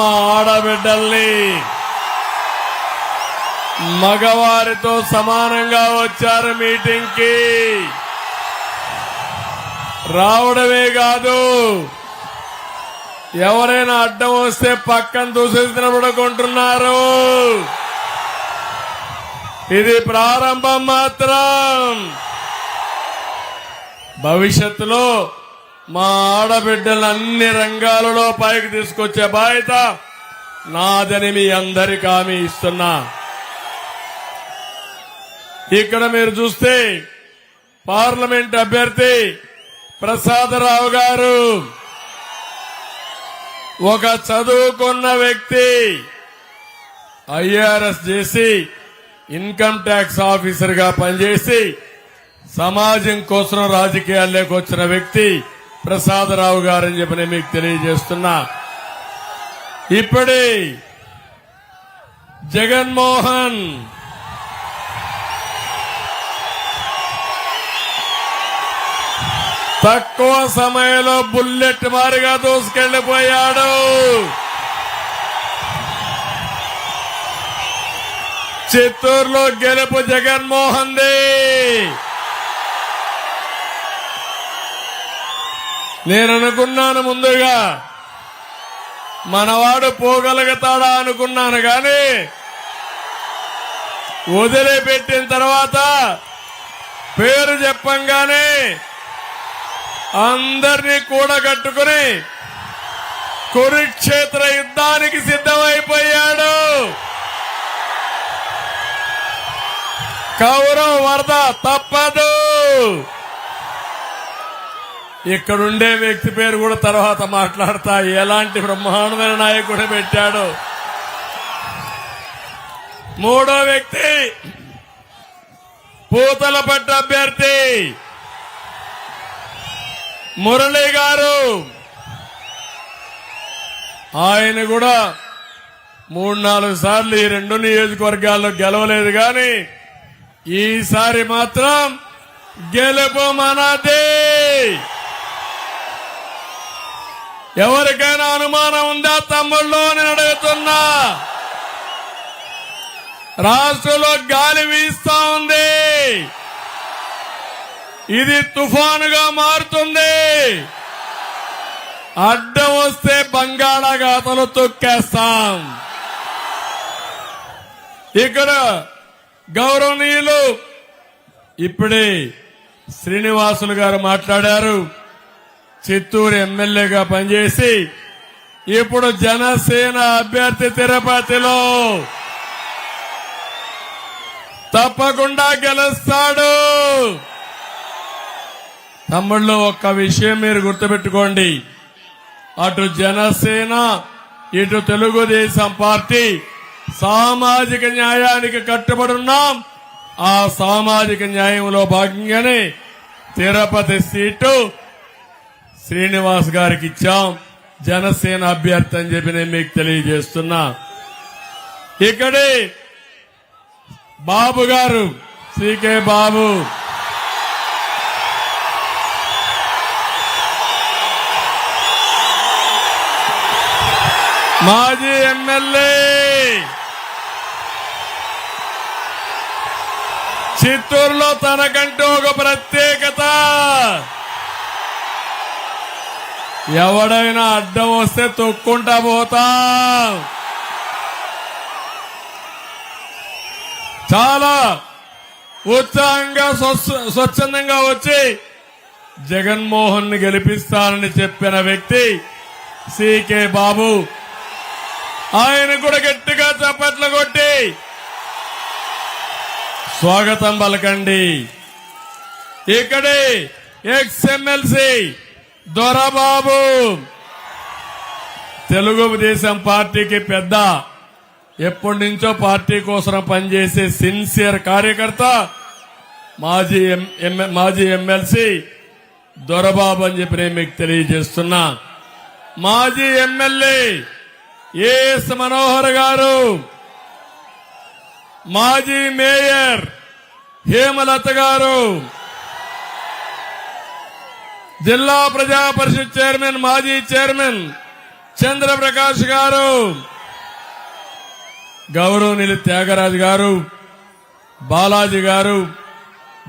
ఆడబిడ్డల్ని మగవారితో సమానంగా వచ్చారు మీటింగ్ కి. రావడమే కాదు, ఎవరైనా అడ్డం వస్తే పక్కన దూసేసినప్పుడు ఇది ప్రారంభం మాత్రం. భవిష్యత్తులో మా ఆడబిడ్డలు అన్ని రంగాలలో పైకి తీసుకొచ్చే బాధ్యత నాదని మీ అందరికీ హామీ ఇస్తున్నా. ఇక్కడ మీరు చూస్తే పార్లమెంట్ అభ్యర్థి ప్రసాదరావు గారు ఒక చదువుకున్న వ్యక్తి, ఐఆర్ఎస్ చేసి ఇన్కమ్ ట్యాక్స్ ఆఫీసర్ గా పనిచేసి సమాజం కోసం రాజకీయాల్లోకి వచ్చిన వ్యక్తి ప్రసాదరావు గారని చెప్పి నేను మీకు తెలియజేస్తున్నా. ఇప్పుడే జగన్మోహన్ తక్కువ సమయంలో బుల్లెట్ మారిగా దూసుకెళ్లిపోయాడు. చిత్తూరులో గెలుపు జగన్మోహన్ ది. నేను అనుకున్నాను ముందుగా మనవాడు పోగలుగుతాడా అనుకున్నాను, కానీ వదిలిపెట్టిన తర్వాత పేరు చెప్పంగానే అందరినీ కూడగట్టుకుని కురుక్షేత్ర యుద్ధానికి సిద్ధమైపోయాడు. కౌరవ వరద తప్పదు. ఇక్కడుండే వ్యక్తి పేరు కూడా తర్వాత మాట్లాడతా. ఎలాంటి బ్రహ్మాండమైన నాయకుడు పెట్టాడు. మూడో వ్యక్తి పూతలపట్టు అభ్యర్థి మురళి గారు. ఆయన కూడా 3-4 సార్లు ఈ 2 నియోజకవర్గాల్లో గెలవలేదు, కానీ ఈసారి మాత్రం గెలుపు మనదే. ఎవరికైనా అనుమానం ఉందా తమ్ముళ్ళు? నేను అడుగుతున్నా. రాష్ట్రంలో గాలి వీస్తా ఉంది, ఇది తుఫానుగా మారుతుంది. అడ్డం వస్తే బంగాళాఖాతంలో తొక్కేస్తాం. ఇక్కడ గౌరవనీయులు ఇప్పుడే శ్రీనివాసులు గారు మాట్లాడారు. చిత్తూరు ఎమ్మెల్యేగా పనిచేసి ఇప్పుడు జనసేన అభ్యర్థి తిరుపతిలో తప్పకుండా గెలుస్తాడు. తమ్ముళ్ళు, ఒక్క విషయం మీరు గుర్తుపెట్టుకోండి. అటు జనసేన ఇటు తెలుగుదేశం పార్టీ సామాజిక న్యాయానికి కట్టుబడి ఉన్నాం. ఆ సామాజిక న్యాయంలో భాగంగానే తిరుపతి సీటు శ్రీనివాస్ గారికి ఇచ్చాం. జనసేన అభ్యర్థి అని చెప్పి నేను మీకు తెలియజేస్తున్నా. ఇక్కడే బాబు గారు, సికే బాబు, మాజీ ఎమ్మెల్యే, చిత్తూరులో తనకంటూ ఒక ప్రత్యేకత. ఎవడైనా అడ్డం వస్తే తొక్కుంటా పోతాం. చాలా ఉత్సాహంగా స్వచ్ఛందంగా వచ్చి జగన్మోహన్ ని గెలిపిస్తానని చెప్పిన వ్యక్తి సికే బాబు. ఆయన కూడా గట్టిగా చప్పట్లు కొట్టి స్వాగతం పలకండి. ఇక్కడే ఎక్స్ ఎమ్మెల్సీ దొరబాబు, తెలుగుదేశం పార్టీకి పెద్ద, ఎప్పటి నుంచో పార్టీ కోసం పనిచేసే సిన్సియర్ కార్యకర్త, మాజీ ఎమ్మెల్సీ దొరబాబు అని చెప్పి నేను మీకు తెలియజేస్తున్నా. మాజీ ఎమ్మెల్యే ఏఎస్ మనోహర్ గారు, మాజీ మేయర్ హేమలత గారు, జిల్లా ప్రజా పరిషత్ చైర్మన్, మాజీ చైర్మన్ చంద్రప్రకాష్ గారు, గౌరవనీయులు త్యాగరాజు గారు, బాలాజీ గారు,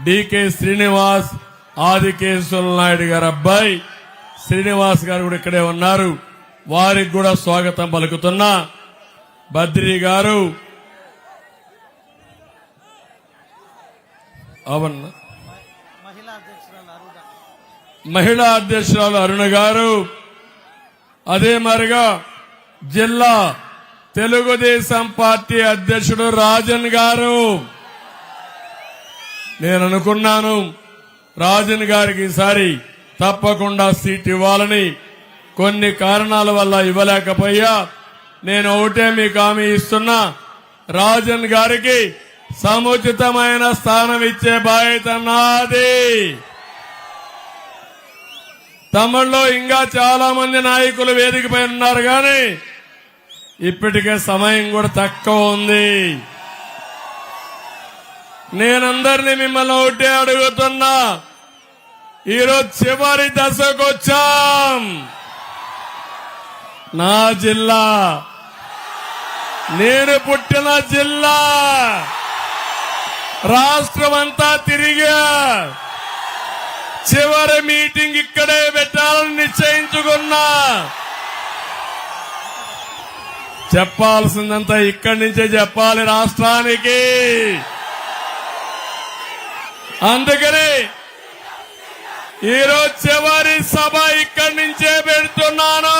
డికే శ్రీనివాస్, ఆదికేశ్వర నాయుడు గారు అబ్బాయి శ్రీనివాస్ గారు కూడా ఇక్కడే ఉన్నారు. వారికి కూడా స్వాగతం పలుకుతున్నా. బద్రి గారు, అవును, మహిళా అధ్యక్షురాలు అరుణ గారు, అదే మరిగా జిల్లా తెలుగుదేశం పార్టీ అధ్యక్షుడు రాజన్ గారు. నేను అనుకున్నాను రాజన్ గారికి ఈసారి తప్పకుండా సీట్ ఇవ్వాలని. కొన్ని కారణాల వల్ల ఇవ్వలేకపోయా. నేను ఒకటే మీకు హామీ ఇస్తున్నా, రాజన్ గారికి సముచితమైన స్థానం ఇచ్చే బాధ్యత నాది. తమిళలో ఇంకా చాలా మంది నాయకులు వేదికపై ఉన్నారు కానీ ఇప్పటికే సమయం కూడా తక్కువ ఉంది. నేనందరినీ మిమ్మల్ని ఒకటే అడుగుతున్నా, ఈరోజు చివరి దశకు వచ్చాం. నా జిల్లా, నేను పుట్టిన జిల్లా, రాష్ట్రమంతా తిరిగా చివరి మీటింగ్ ఇక్కడే పెట్టాలని నిశ్చయించుకున్నా. చెప్పాల్సిందంతా ఇక్కడి నుంచే చెప్పాలి రాష్ట్రానికి. అందుకని ఈరోజు చివరి సభ ఇక్కడి నుంచే పెడుతున్నాను.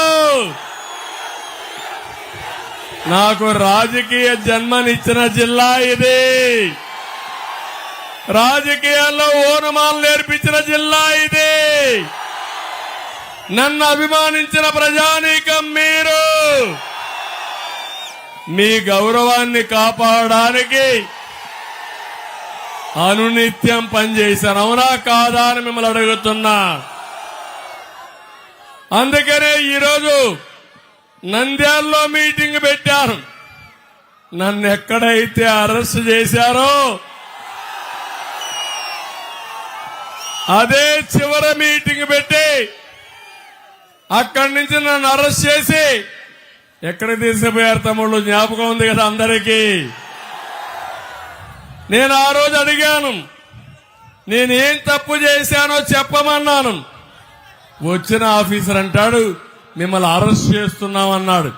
నాకు రాజకీయ జన్మనిచ్చిన జిల్లా ఇది. రాజకీయాల్లో ఓనమాలు నేర్పించిన జిల్లా ఇది. నన్ను అభిమానించిన ప్రజానీకం మీరు. మీ గౌరవాన్ని కాపాడడానికి అనునిత్యం పనిచేశాను. అవునా కాదా అని మిమ్మల్ని అడుగుతున్నా. అందుకనే ఈరోజు నంద్యాలలో మీటింగ్ పెట్టారు. నన్ను ఎక్కడైతే అరెస్ట్ చేశారో అదే చివరి మీటింగ్ పెట్టి అక్కడి నుంచి నన్ను అరెస్ట్ చేసి ఎక్కడ తీసుకుపోయారు తమ్ముళ్ళు? జ్ఞాపకం ఉంది కదా అందరికీ. నేను ఆ రోజు అడిగాను, నేనేం తప్పు చేశానో చెప్పమన్నాను. వచ్చిన ఆఫీసర్ అంటాడు, మిమ్మల్ని అరెస్ట్ చేస్తున్నామన్నాడు.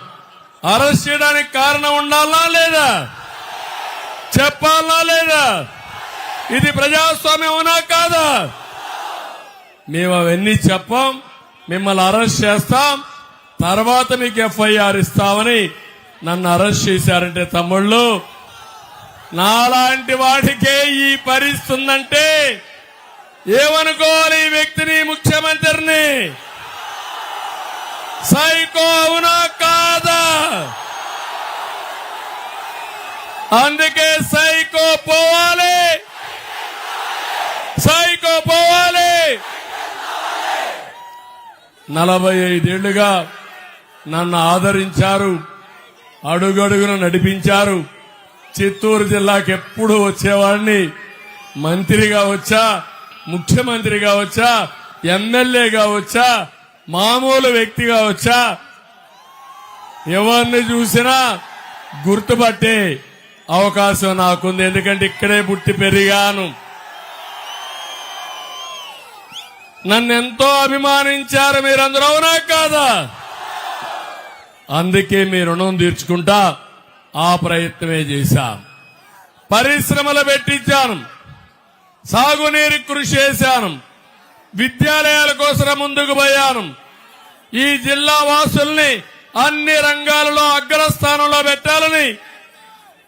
అరెస్ట్ చేయడానికి కారణం ఉండాలా లేదా? చెప్పాలా లేదా? ఇది ప్రజాస్వామ్యం అవునా కాదా? మేము అవన్నీ చెప్పాం. మిమ్మల్ని అరెస్ట్ చేస్తాం, తర్వాత మీకు ఎఫ్ఐఆర్ ఇస్తామని నన్ను అరెస్ట్ చేశారంటే తమ్ముళ్ళు, నాలాంటి వాడికే ఈ పరిస్థితి ఉందంటే ఏమనుకోవాలి? ఈ వ్యక్తిని, ముఖ్యమంత్రిని సైకో అవునా కాదా? అందుకే సైకో పోవాలి, సైకో పోవాలి. 45 ఏళ్లుగా నన్ను ఆదరించారు, అడుగడుగున నడిపించారు. చిత్తూరు జిల్లాకి ఎప్పుడు వచ్చేవాడిని. మంత్రిగా వచ్చా, ముఖ్యమంత్రిగా వచ్చా, ఎమ్మెల్యేగా వచ్చా, మామూలు వ్యక్తిగా వచ్చా. ఎవరిని చూసినా గుర్తుపట్టే అవకాశం నాకుంది. ఎందుకంటే ఇక్కడే పుట్టి పెరిగాను. నన్నెంతో అభిమానించారు మీరందరూ, అవునా కాదా? అందుకే మీ రుణం తీర్చుకుంటా ఆ ప్రయత్నమే చేశాం. పరిశ్రమలు పెట్టించాను, సాగునీరు కృషి చేశాను, విద్యాలయాల కోసం ముందుకు పోయాను. ఈ జిల్లా వాసుల్ని అన్ని రంగాలలో అగ్రస్థానంలో పెట్టాలని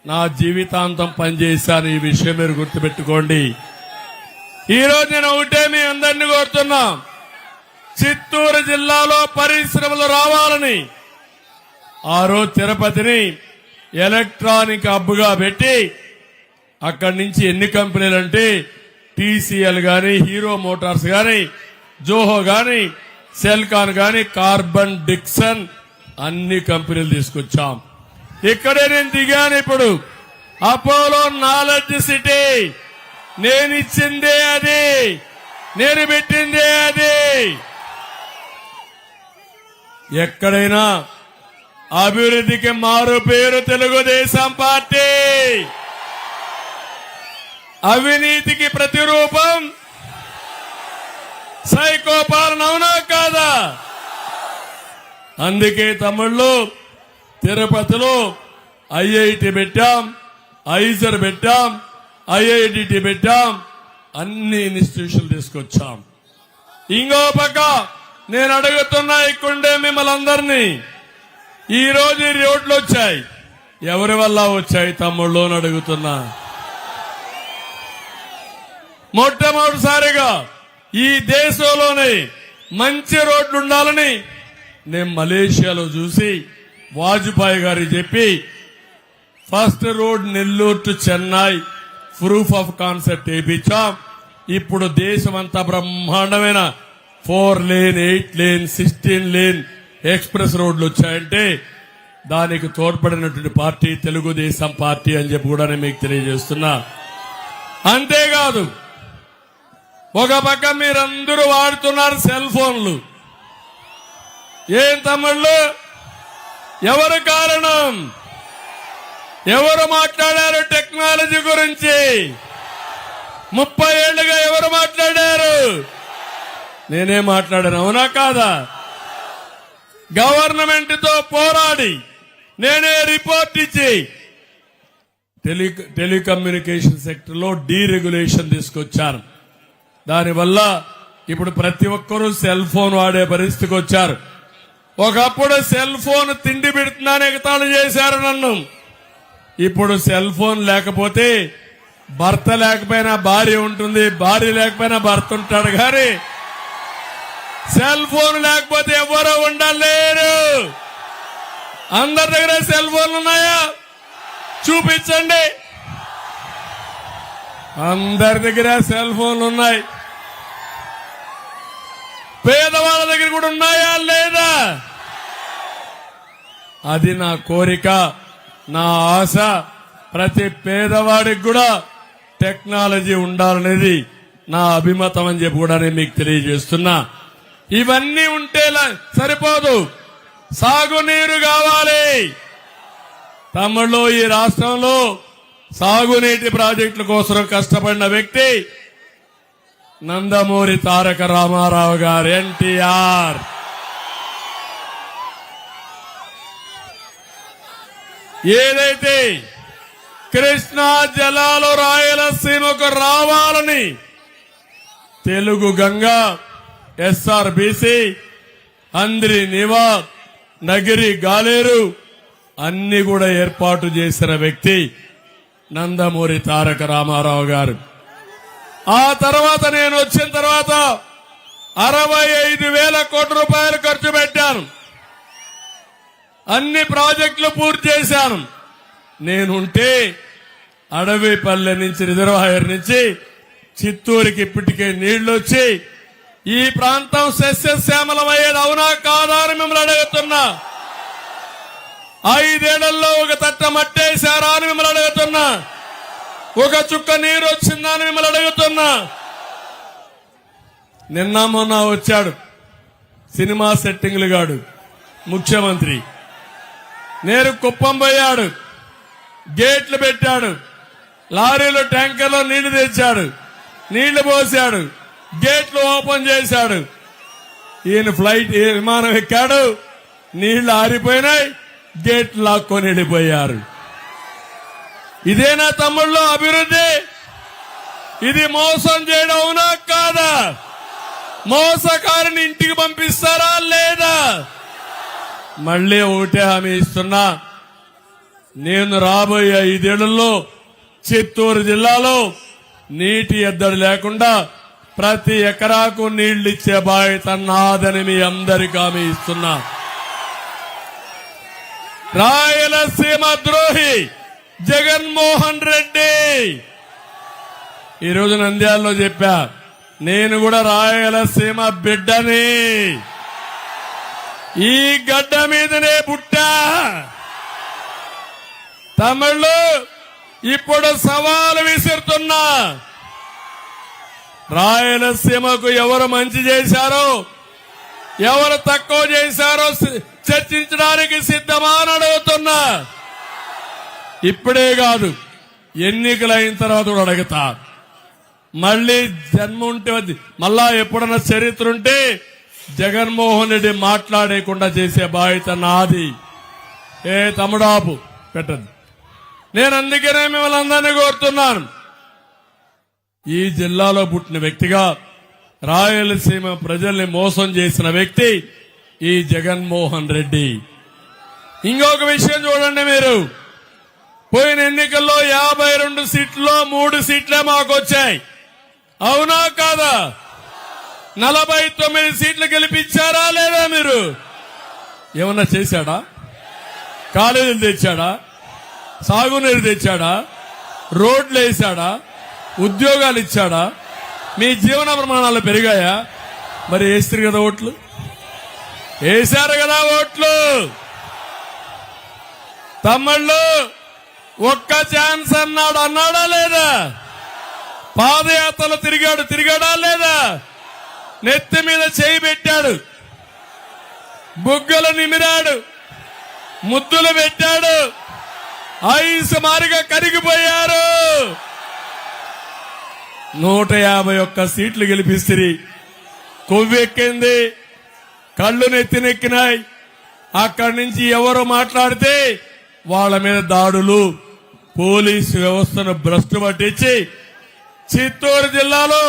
నా జీవితాంతం పనిచేశాను. ఈ విషయం మీరు గుర్తుపెట్టుకోండి. ఈరోజు నేను ఒకటే మీ అందరినీ కోరుతున్నా, చిత్తూరు జిల్లాలో పరిశ్రమలు రావాలని. ఆ రోజు తిరుపతిని ఎలక్ట్రానిక్ హబ్గా పెట్టి అక్కడి నుంచి ఎన్ని కంపెనీలు అంటే టీసీఎల్ గాని, హీరో మోటార్స్ గాని, జోహో గాని, సెల్కాన్ గాని, కార్బన్ డిక్సన్ అన్ని కంపెనీలు తీసుకొచ్చాం. ఇక్కడే నేను దిగాను. ఇప్పుడు అపోలో నాలెడ్జ్ సిటీ నేను ఇచ్చిందే అది, నేను పెట్టిందే అది. ఎక్కడైనా అభివృద్ధికి మారు పేరు తెలుగుదేశం పార్టీ, అవినీతికి ప్రతిరూపం సైకో పాలన, అవునా కాదా? అందుకే తమ్ముళ్ళు తిరుపతిలో ఐఐటి పెట్టాం, ఐజర్ పెట్టాం, ఐఐటి పెట్టాం, అన్ని ఇన్స్టిట్యూషన్లు తీసుకొచ్చాం. ఇంకో పక్క నేను అడుగుతున్నా ఇక్కడే మిమ్మల్ని అందరినీ, ఈ రోజు ఈ రోడ్లు వచ్చాయి, ఎవరి వల్ల వచ్చాయి తమ్ముళ్ళు అని అడుగుతున్నా. మొట్టమొదటిసారిగా ఈ దేశంలోనే మంచి రోడ్లు ఉండాలని నేను మలేషియాలో చూసి వాజ్పేయి గారికి చెప్పి first road Nellore to Chennai proof of concept వేయించాం. ఇప్పుడు దేశమంతా బ్రహ్మాండమైన 4 లేన్ 8 లేన్ 16 లేన్ ఎక్స్ప్రెస్ రోడ్లు వచ్చాయంటే దానికి తోడ్పడినటువంటి పార్టీ తెలుగుదేశం పార్టీ అని చెప్పి కూడా నేను మీకు తెలియజేస్తున్నా. అంతేకాదు ఒక పక్క మీరందరూ వాడుతున్నారు సెల్ ఫోన్లు. ఏం తమ్ముళ్ళు, ఎవరు కారణం? ఎవరు మాట్లాడారు టెక్నాలజీ గురించి? 30 ఏళ్లుగా ఎవరు మాట్లాడారు? నేనే మాట్లాడాను, అవునా కాదా? గవర్నమెంట్ తో పోరాడి నేనే రిపోర్ట్ ఇచ్చి టెలికమ్యూనికేషన్ సెక్టర్ లో డీరెగ్యులేషన్ తీసుకొచ్చారు. దానివల్ల ఇప్పుడు ప్రతి ఒక్కరూ సెల్ ఫోన్ వాడే పరిస్థితికి వచ్చారు. ఒకప్పుడు సెల్ ఫోన్ తిండి పెడుతున్నాను ఎగతాళి చేశారు నన్ను. ఇప్పుడు సెల్ ఫోన్ లేకపోతే భర్త లేకపోయినా భార్య ఉంటుంది, భార్య లేకపోయినా భర్త ఉంటాడు, కానీ సెల్ ఫోన్ లేకపోతే ఎవరో ఉండలేరు. అందరి దగ్గర సెల్ ఫోన్లు ఉన్నాయా? చూపించండి. అందరి దగ్గర సెల్ ఫోన్లు ఉన్నాయి. పేదవాళ్ళ దగ్గర కూడా ఉన్నాయా లేదా? అది నా కోరిక, నా ఆశ. ప్రతి పేదవాడికి కూడా టెక్నాలజీ ఉండాలనేది నా అభిమతం అని చెప్పి కూడా నేను మీకు తెలియజేస్తున్నా. ఇవన్నీ ఉంటే సరిపోదు, సాగునీరు కావాలి. తమిళలో ఈ రాష్ట్రంలో సాగునీటి ప్రాజెక్టుల కోసం కష్టపడిన వ్యక్తి నందమూరి తారక రామారావు గారు, ఎన్టీఆర్. ఏదైతే కృష్ణా జలాలు రాయలసీమకు రావాలని తెలుగు గంగా, ఎస్ఆర్బీసీ, అంద్రి నివా, నగిరి గాలేరు అన్ని కూడా ఏర్పాటు చేసిన వ్యక్తి నందమూరి తారక రామారావు గారు. ఆ తర్వాత నేను వచ్చిన తర్వాత 65,000 కోట్ల రూపాయలు ఖర్చు పెట్టాను. అన్ని ప్రాజెక్టులు పూర్తి చేశాను. నేనుంటే అడవిపల్లె నుంచి రిజర్వాయర్ నుంచి చిత్తూరుకి ఇప్పటికే నీళ్లు వచ్చి ఈ ప్రాంతం సస్యశ్యామలమయ్యేది, అవునా కాదా అని మిమ్మల్ని అడుగుతున్నా. 5 ఏళ్లలో ఒక తట్ట మట్టేశారా అని మిమ్మల్ని అడుగుతున్నా. ఒక చుక్క నీరు వచ్చిందా అని మిమ్మల్ని అడుగుతున్నా. నిన్న మొన్న వచ్చాడు సినిమా సెట్టింగ్లు గాడు ముఖ్యమంత్రి. నేరు కుప్పం పోయాడు, గేట్లు పెట్టాడు, లారీలో ట్యాంకర్లో నీళ్లు తెచ్చాడు, నీళ్లు పోశాడు, గేట్లు ఓపెన్ చేశాడు. ఈయన విమానం ఎక్కాడు, నీళ్లు ఆరిపోయినాయి, గేట్లు లాక్కొని వెళ్ళిపోయారు. ఇదేనా తమ్ముళ్ళు అభివృద్ధి? ఇది మోసం చేయడం, అవునా కాదా? మోసకారిని ఇంటికి పంపిస్తారా లేదా? మళ్లీ ఒకటే హామీ ఇస్తున్నా, నేను రాబోయే 5 ఏళ్లలో చిత్తూరు జిల్లాలో నీటి ఎద్దడి లేకుండా ప్రతి ఎకరాకు నీళ్లిచ్చే బాధ్యత నాదని మీ అందరికీ హామీ ఇస్తున్నా. రాయలసీమ ద్రోహి జగన్మోహన్ రెడ్డి ఈరోజు నంద్యాలలో చెప్పా, నేను కూడా రాయలసీమ బిడ్డని, ఈ గడ్డ మీదనే పుట్టా. తమిళు ఇప్పుడు సవాలు విసురుతున్నా. రాయలసీమకు ఎవరు మంచి చేశారో, ఎవరు తక్కువ చేశారో చర్చించడానికి సిద్ధమా అని అడుగుతున్నా. ఇప్పుడే కాదు, ఎన్నికలైన తర్వాత కూడా అడుగుతా. మళ్ళీ జన్మ ఉంటే మళ్ళా ఎప్పుడన్నా చరిత్ర ఉంటే జగన్మోహన్ రెడ్డి మాట్లాడేకుండా చేసే బాధ్యత నాది. ఏ తమ్ముడాపు పెట్టదు. నేను అందుకనే మిమ్మల్ని అందరినీ కోరుతున్నాను. ఈ జిల్లాలో పుట్టిన వ్యక్తిగా రాయలసీమ ప్రజల్ని మోసం చేసిన వ్యక్తి ఈ జగన్మోహన్ రెడ్డి. ఇంకొక విషయం చూడండి, మీరు పోయిన ఎన్నికల్లో 52 సీట్లలో 3 సీట్లే మాకు వచ్చాయి. అవునా కాదా? 49 సీట్లు గెలిపించారా లేదా? మీరు ఏమన్నా చేశాడా? కాలేజీలు తెచ్చాడా? సాగునీరు తెచ్చాడా? రోడ్లు వేశాడా? ఉద్యోగాలు ఇచ్చాడా? మీ జీవన ప్రమాణాలు పెరిగాయా? మరి వేస్తారు కదా ఓట్లు, వేశారు కదా ఓట్లు. తమ్ముళ్ళు ఒక్క ఛాన్స్ అన్నాడా లేదా? పాదయాత్రలు తిరిగాడా లేదా? నెత్తి మీద చేయి పెట్టాడు, బుగ్గలు నిమిరాడు, ముద్దులు పెట్టాడు, ఐసు మారిగా కరిగిపోయారు. 151 సీట్లు గెలిపిస్తే కొవ్వెక్కింది, కళ్ళు నెత్తినెక్కినాయి. అక్కడి నుంచి ఎవరు మాట్లాడితే వాళ్ళ మీద దాడులు, పోలీసు వ్యవస్థను భ్రష్టు పట్టించి చిత్తూరు జిల్లాలో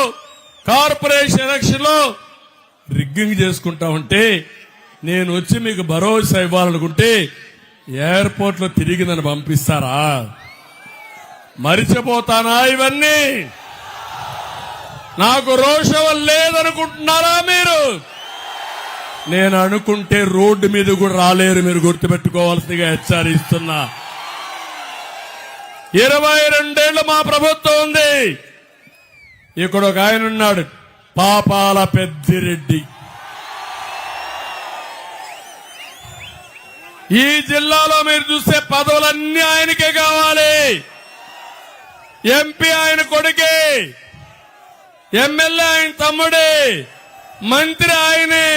కార్పొరేషన్ ఎలక్షన్ లో రిగ్గింగ్ చేసుకుంటా ఉంటే నేను వచ్చి మీకు భరోసా ఇవ్వాలనుకుంటే ఎయిర్పోర్ట్ లో తిరిగి నన్ను పంపిస్తారా? మరిచిపోతానా ఇవన్నీ? నాకు రోషం లేదనుకుంటున్నారా మీరు? నేను అనుకుంటే రోడ్డు మీద కూడా రాలేరు, మీరు గుర్తుపెట్టుకోవాల్సిందిగా హెచ్చరిస్తున్నా. 22 ఏళ్లు మా ప్రభుత్వం ఉంది. ఇక్కడ ఒక ఆయన ఉన్నాడు, పాపాల పెద్దిరెడ్డి. ఈ జిల్లాలో మీరు చూస్తే పదవులన్నీ ఆయనకే కావాలి. ఎంపీ ఆయన కొడుకే, ఎమ్మెల్యే ఆయన తమ్ముడే, మంత్రి ఆయనే,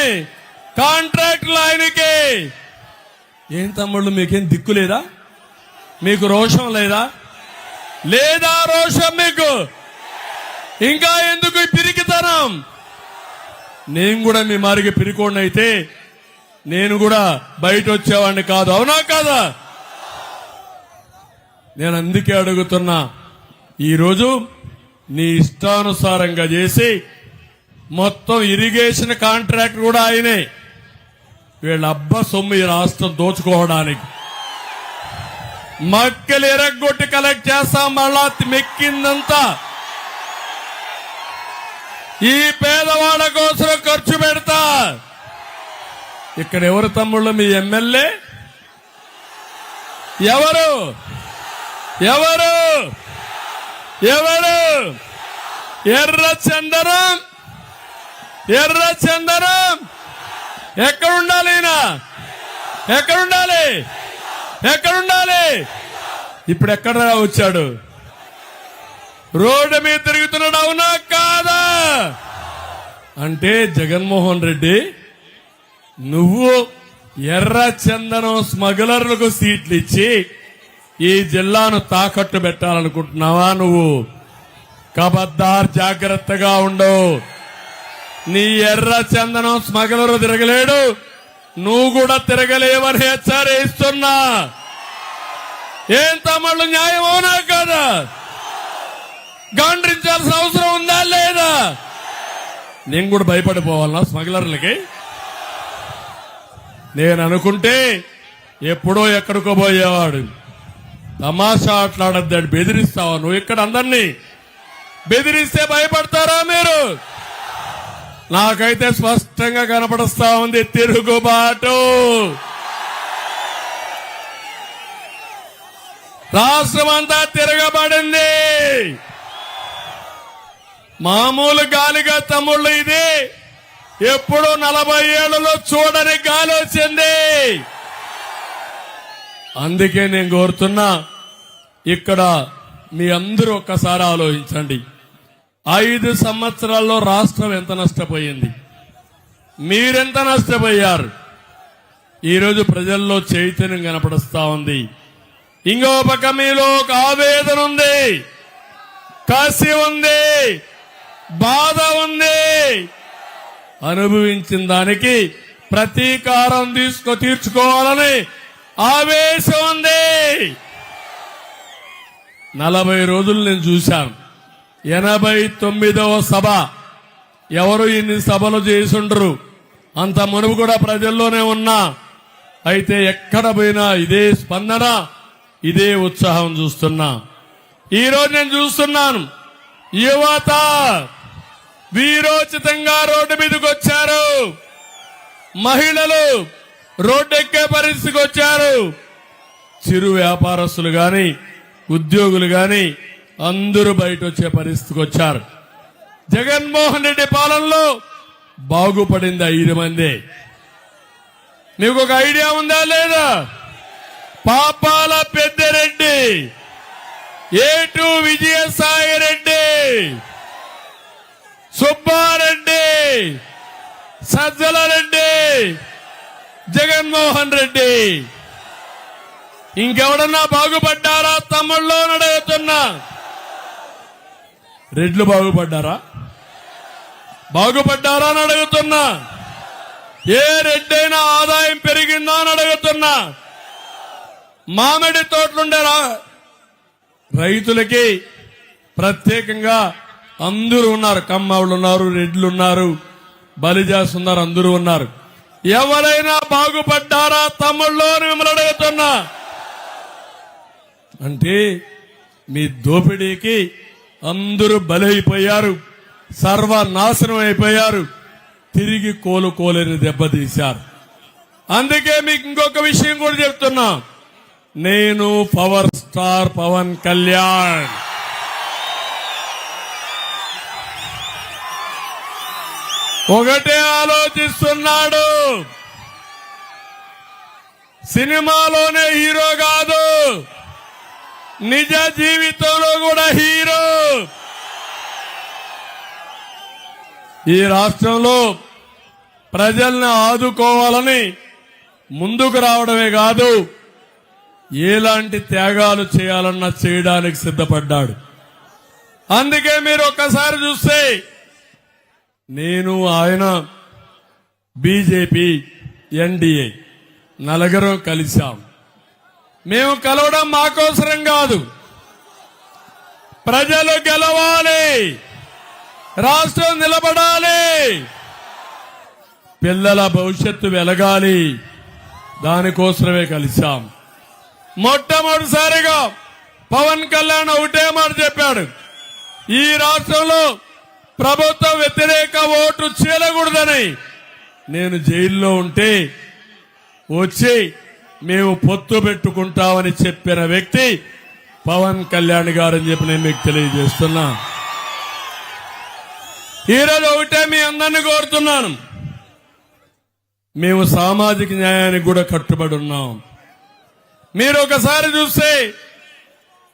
కాంట్రాక్టులు ఆయనకే. ఏం తమ్ముళ్ళు మీకేం దిక్కు లేదా? మీకు రోషం లేదా? లేదా రోషం మీకు? ఇంకా ఎందుకు ఈ పిరికితనం? నేను కూడా మీ మారిగా పిరికోండి అయితే నేను కూడా బయట వచ్చేవాడిని కాదు. అవునా కాదా? నేను అందుకే అడుగుతున్నా, ఈరోజు నీ ఇష్టానుసారంగా చేసి మొత్తం ఇరిగేషన్ కాంట్రాక్ట్ కూడా ఆయనే. వీళ్ళ అబ్బ సొమ్ము ఈ రాష్ట్రం దోచుకోవడానికి మక్కలు ఎరగొట్టి కలెక్ట్ చేస్తాం. మళ్ళా మెక్కిందంతా ఈ పేదవాళ్ళ కోసం ఖర్చు పెడతా. ఇక్కడ ఎవరు తమ్ముళ్ళు? మీ ఎమ్మెల్యే ఎవరు? ఎవరు? ఎవరు? ఎర్రచందనం. ఎర్రచందనం ఎక్కడుండాలి? ఎక్కడుండాలి? ఎక్కడుండాలి? ఇప్పుడు ఎక్కడ వచ్చాడు? రోడ్డు మీద తిరుగుతున్నాడు. అవునా కాదా? అంటే జగన్మోహన్ రెడ్డి, నువ్వు ఎర్ర చందనం స్మగ్లర్లకు సీట్లు ఇచ్చి ఈ జిల్లాను తాకట్టు పెట్టాలనుకుంటున్నావా? నువ్వు కబద్దార్, జాగ్రత్తగా ఉండవు. నీ ఎర్ర చందనం స్మగ్లర్ తిరగలేడు, నువ్వు కూడా తిరగలేవని హెచ్చరిస్తున్నా. ఏం తమ్ముళ్ళు, న్యాయం అవునా కదా? గాండ్రించాల్సిన అవసరం ఉందా లేదా? నేను కూడా భయపడిపోవాలన్నా స్మగ్లర్లకి? నేను అనుకుంటే ఎప్పుడో ఎక్కడికో పోయేవాడు. తమాషా ఆటలాడద్దాడు. బెదిరిస్తావా నువ్వు? ఇక్కడ అందరినీ బెదిరిస్తే భయపడతారా మీరు? నాకైతే స్పష్టంగా కనపడుస్తా ఉంది తిరుగుబాటు. రాష్ట్రమంతా తిరగబడింది. మామూలు గాలిగా తమ్ముళ్ళు ఇది ఎప్పుడో 40 ఏళ్లలో చూడని గాలి వచ్చింది. అందుకే నేను కోరుతున్నా, ఇక్కడ మీ అందరూ ఒక్కసారి ఆలోచించండి. 5 సంవత్సరాల్లో రాష్ట్రం ఎంత నష్టపోయింది, మీరెంత నష్టపోయారు? ఈరోజు ప్రజల్లో చైతన్యం కనపడుస్తా ఉంది. ఇంకో పక్క మీలో ఒక ఆవేదన ఉంది, కసి ఉంది, బాధ ఉంది. అనుభవించిన దానికి ప్రతీకారం తీర్చుకోవాలని ఆవేశం ఉంది. 40 రోజులు నేను చూశాను. 89వ సభ. ఎవరు ఇన్ని సభలు చేసుండరు. అంత మునుపు కూడా ప్రజల్లోనే ఉన్నా. అయితే ఎక్కడ పోయినా ఇదే స్పందన, ఇదే ఉత్సాహం చూస్తున్నా. ఈరోజు నేను చూస్తున్నాను, యువత వీరోచితంగా రోడ్డు మీదకి వచ్చారు. మహిళలు రోడ్డెక్కే పరిస్థితికి వచ్చారు. చిరు వ్యాపారస్తులు గాని, ఉద్యోగులు గాని అందరూ బయట వచ్చే పరిస్థితికి వచ్చారు. జగన్మోహన్ రెడ్డి పాలనలో బాగుపడింది 5 మంది. నీకు ఒక ఐడియా ఉందా లేదా? పాపాల పెద్దిరెడ్డి, ఏటు విజయసాయి రెడ్డి, సుబ్బారెడ్డి, సజ్జల రెడ్డి, జగన్మోహన్ రెడ్డి. ఇంకెవడన్నా బాగుపడ్డారా తమ్ముళ్ళు అని అడుగుతున్నా. రెడ్లు బాగుపడ్డారా అని అడుగుతున్నా. ఏ రెడ్డైనా ఆదాయం పెరిగిందా అని అడుగుతున్నా. మామిడి తోటలుండే రైతులకి ప్రత్యేకంగా అందరూ ఉన్నారు. కమ్మవాళ్ళు ఉన్నారు, రెడ్లు ఉన్నారు, బలిజాస్ ఉన్నారు, అందరూ ఉన్నారు. ఎవరైనా బాగుపడ్డారా తమ్ముళ్ళు అని మిమ్మల్ని అడుగుతున్నా. అంటే మీ దోపిడీకి అందరూ బలైపోయారు, సర్వనాశనం అయిపోయారు, తిరిగి కోలుకోలేని దెబ్బతీశారు. అందుకే మీకు ఇంకొక విషయం కూడా చెప్తున్నా. నేను పవర్ స్టార్ పవన్ కళ్యాణ్. ఒకటే ఆలోచిస్తున్నాడు, సినిమాలోనే హీరో కాదు, నిజ జీవితంలో కూడా హీరో. ఈ రాష్ట్రంలో ప్రజల్ని ఆదుకోవాలని ముందుకు రావడమే కాదు, ఎలాంటి త్యాగాలు చేయాలన్నా చేయడానికి సిద్ధపడ్డాడు. అందుకే మీరు ఒక్కసారి చూస్తే నేను, ఆయన, బీజేపీ, ఎన్డీఏ నలుగురు కలిశాం. మేము కలవడం మాకోసరం కాదు, ప్రజలు గెలవాలి, రాష్ట్రం నిలబడాలి, పిల్లల భవిష్యత్తు వెలగాలి, దానికోసమే కలిశాం. మొట్టమొదటిసారిగా పవన్ కళ్యాణ్ ఒకటే మాట చెప్పాడు, ఈ రాష్ట్రంలో ప్రభుత్వ వ్యతిరేక ఓటు చీలకూడదని. నేను జైల్లో ఉంటే వచ్చి మేము పొత్తు పెట్టుకుంటామని చెప్పిన వ్యక్తి పవన్ కళ్యాణ్ గారని చెప్పి నేను మీకు తెలియజేస్తున్నా. ఈరోజు ఒకటే మీ అందరినీ కోరుతున్నాను, మేము సామాజిక న్యాయానికి కూడా కట్టుబడి ఉన్నాం. మీరు ఒకసారి చూస్తే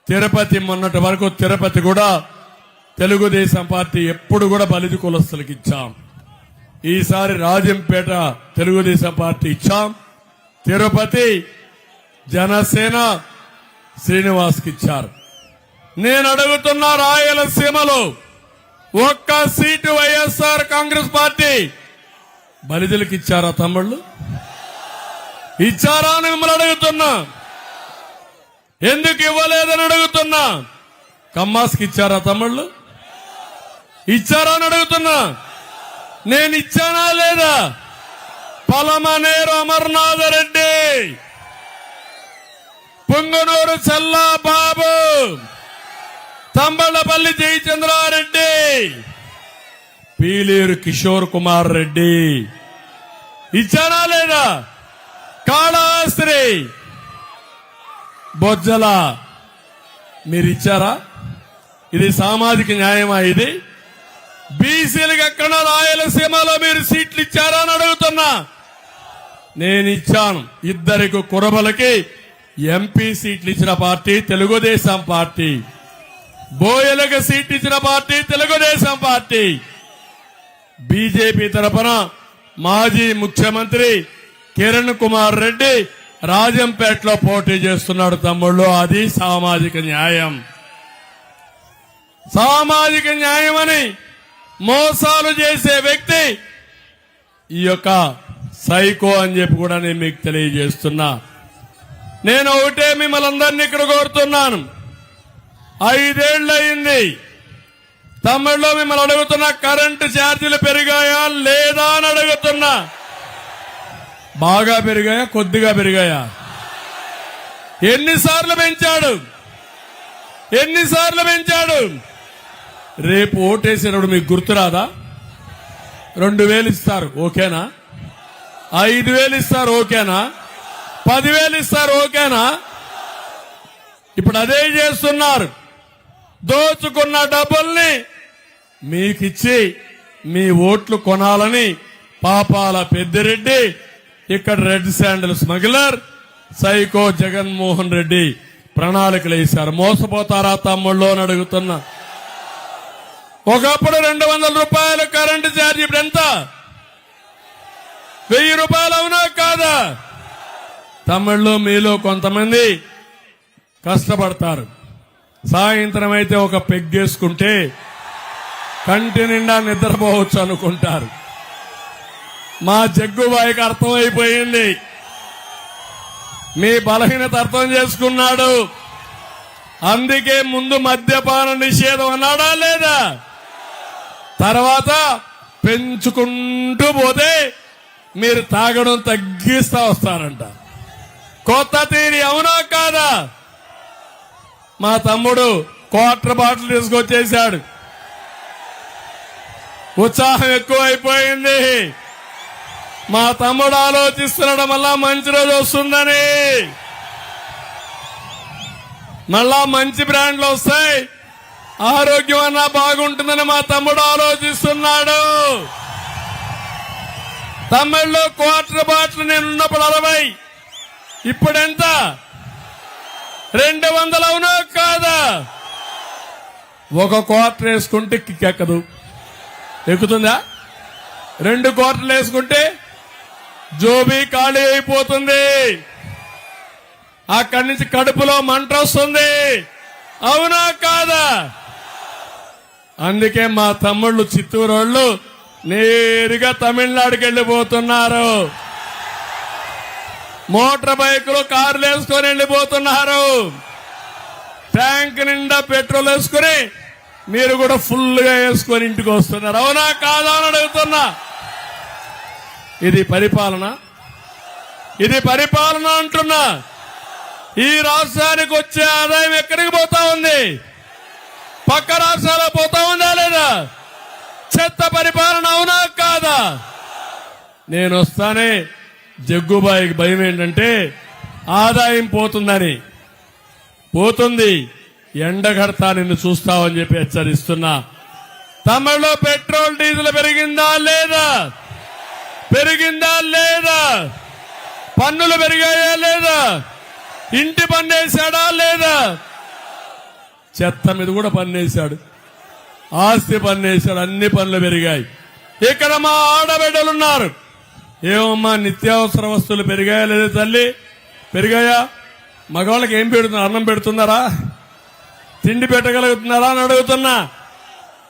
తిరుపతి, మొన్నటి వరకు తిరుపతి కూడా తెలుగుదేశం పార్టీ ఎప్పుడు కూడా బలిజ కులస్తులకు ఇచ్చాం. ఈసారి రాజంపేట తెలుగుదేశం పార్టీ ఇచ్చాం. తిరుపతి జనసేన శ్రీనివాస్కి ఇచ్చారు. నేను అడుగుతున్న రాయలసీమలో ఒక్క సీటు వైఎస్ఆర్ కాంగ్రెస్ పార్టీ బలిజలకు ఇచ్చారా తమ్ముళ్ళు? ఇచ్చారా అని మిమ్మల్ని అడుగుతున్నా. ఎందుకు ఇవ్వలేదని అడుగుతున్నా. కమ్మాస్కి ఇచ్చారా తమ్ముళ్ళు? ఇచ్చారా అని అడుగుతున్నా. నేను ఇచ్చానా లేదా? పలమనేరు అమర్నాథ రెడ్డి, పుంగనూరు చల్లాబాబు, తంబళ్లపల్లి జయచంద్రారెడ్డి, పీలేరు కిషోర్ కుమార్ రెడ్డి ఇచ్చారా లేదా? కాళహస్తి, బొజ్జల మీరు ఇచ్చారా? ఇది సామాజిక న్యాయమా? ఇది బీసీలకు ఎక్కడ రాయలసీమలో మీరు సీట్లు ఇచ్చారా అని అడుగుతున్నా. నేను ఇచ్చాను. 2 కురబలకి ఎంపీ సీట్లు ఇచ్చిన పార్టీ తెలుగుదేశం పార్టీ, బోయలకు సీట్లు ఇచ్చిన పార్టీ తెలుగుదేశం పార్టీ. బీజేపీ తరఫున మాజీ ముఖ్యమంత్రి కిరణ్ కుమార్ రెడ్డి రాజంపేటలో పోటీ చేస్తున్నాడు తమ్ముళ్ళు. అది సామాజిక న్యాయం. సామాజిక న్యాయం అని మోసాలు చేసే వ్యక్తి ఈ యొక్క సైకో అని చెప్పి కూడా నేను మీకు తెలియజేస్తున్నా. నేను ఒకటే మిమ్మల్ని అందరినీ ఇక్కడ కోరుతున్నాను. 5 ఏళ్ళు అయింది. తమిళలో మిమ్మల్ని అడుగుతున్నా, కరెంటు ఛార్జీలు పెరిగాయా లేదా అని అడుగుతున్నా. బాగా పెరిగాయా కొద్దిగా పెరిగాయా? ఎన్నిసార్లు పెంచాడు? రేపు ఓటేసినప్పుడు మీకు గుర్తురాదా? 2000 ఇస్తారు ఓకేనా? 5000 ఇస్తారు ఓకేనా? 10,000 ఇస్తారు ఓకేనా? ఇప్పుడు అదే చేస్తున్నారు. దోచుకున్న డబ్బుల్ని మీకిచ్చి మీ ఓట్లు కొనాలని పాపాల పెద్దిరెడ్డి, ఇక్కడ red sandal smuggler psycho Jaganmohan Reddy ప్రణాళికలు వేశారు. మోసపోతారా తమ్ముళ్ళు అని అడుగుతున్నా. ఒకప్పుడు 200 రూపాయలు కరెంటు ఛార్జీ, ఇప్పుడు ఎంత? 1000 రూపాయలు. అవునా కాదా? తమిళ్లో మీలో కొంతమంది కష్టపడతారు. సాయంత్రం అయితే ఒక పెగ్గేసుకుంటే కంటి నిండా నిద్రపోవచ్చు అనుకుంటారు. మా జగ్గుబాయికి అర్థమైపోయింది. మీ బలహీనత అర్థం చేసుకున్నాడు. అందుకే ముందు మద్యపాన నిషేధం అన్నాడా లేదా? తర్వాత పెంచుకుంటూ పోతే మీరు తాగడం తగ్గిస్తా వస్తారంట. కొత్త తీరి. అవునా కాదా? మా తమ్ముడు క్వార్టర్ బాటిల్ తీసుకొచ్చేశాడు. ఉత్సాహం ఎక్కువైపోయింది. మా తమ్ముడు ఆలోచిస్తుండడం వల్ల మంచి రోజు వస్తుందని, మళ్ళా మంచి బ్రాండ్లు వస్తాయి, ఆరోగ్యం అన్నా బాగుంటుందని మా తమ్ముడు ఆలోచిస్తున్నాడు. తమిళ్లో క్వార్టర్ బాటిల్ నేనున్నప్పుడు 60, ఇప్పుడెంత? 200. అవునా కాదా? ఒక క్వార్టర్ వేసుకుంటే కిక్ ఎక్కదు. ఎక్కుతుందా? 2 క్వార్టర్లు వేసుకుంటే జోబీ ఖాళీ అయిపోతుంది. అక్కడి నుంచి కడుపులో మంట వస్తుంది. అవునా కాదా? అందుకే మా తమ్ముళ్ళు చిత్తూరు వాళ్ళు నేరుగా తమిళనాడుకి వెళ్లిపోతున్నారు. మోటార్ బైకులు, కార్లు వేసుకొని వెళ్లిపోతున్నారు. ట్యాంక్ నిండా పెట్రోల్ వేసుకుని మీరు కూడా ఫుల్ గా వేసుకొని ఇంటికి వస్తున్నారు. అవునా కాదా అని అడుగుతున్నా. ఇది పరిపాలన? ఇది పరిపాలన అంటున్నా. ఈ రాష్ట్రానికి వచ్చే ఆదాయం ఎక్కడికి పోతా ఉంది? పక్క రాష్ట్రాల్లో పోతా ఉందా లేదా? చెత్త పరిపాలన. అవునా కాదా? నేను వస్తానే జగ్గుబాయికి భయం ఏంటంటే ఆదాయం పోతుందని. పోతుంది, ఎండగడతా నిన్ను చూస్తావని చెప్పి హెచ్చరిస్తున్నా. తమిళలో పెట్రోల్ డీజిల్ పెరిగిందా లేదా? పన్నులు పెరిగాయా లేదా? ఇంటి పన్నేశాడా లేదా? చెత్త మీద కూడా పన్నేశాడు, ఆస్తి పన్నేశాడు, అన్ని పనులు పెరిగాయి. ఇక్కడ మా ఆడబిడ్డలున్నారు. ఏమమ్మా నిత్యావసర వస్తువులు పెరిగాయా లేదా తల్లి? పెరిగాయా? మగవాళ్ళకి ఏం పెడుతున్నారు? అన్నం పెడుతున్నారా? తిండి పెట్టగలుగుతున్నారా అని అడుగుతున్నా.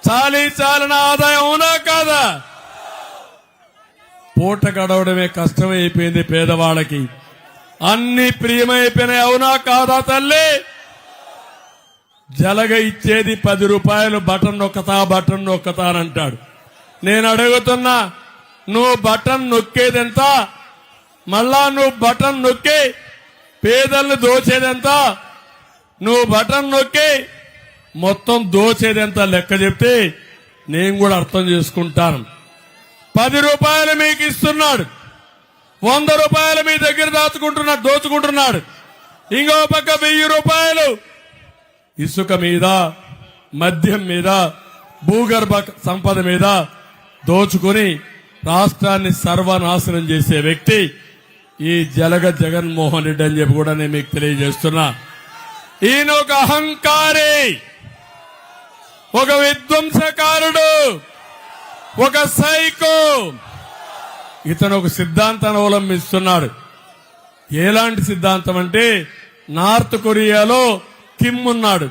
చాలిన ఆదాయం. అవునా కాదా? పూట గడవడమే కష్టమైపోయింది పేదవాళ్ళకి. అన్ని ప్రియమైపోయినాయి. అవునా కాదా తల్లి? జలగ ఇచ్చేది 10 రూపాయలు. బటన్ నొక్కతా అని అంటాడు. నేను అడుగుతున్నా, నువ్వు బటన్ నొక్కేదెంత? మళ్ళా నువ్వు బటన్ నొక్కి పేదల్ని దోచేదెంత? నువ్వు బటన్ నొక్కి మొత్తం దోచేదెంత లెక్క చెప్తే నేను కూడా అర్థం చేసుకుంటాను. 10 రూపాయలు మీకు ఇస్తున్నాడు, 100 రూపాయలు మీ దగ్గర దోచుకుంటున్నాడు. ఇంకో పక్క 1000 రూపాయలు ఇసుక మీద, మద్యం మీద, భూగర్భ సంపద మీద దోచుకుని రాష్ట్రాన్ని సర్వనాశనం చేసే వ్యక్తి ఈ జగన్మోహన్ రెడ్డి అని చెప్పి కూడా నేను మీకు తెలియజేస్తున్నా. ఈయన ఒక అహంకారి, ఒక విధ్వంసకారుడు, ఒక సైకో. ఇతను ఒక సిద్ధాంతాన్ని అవలంబిస్తున్నాడు. ఎలాంటి సిద్ధాంతం అంటే నార్త్ కొరియాలో కిమ్ ఉన్నాడు,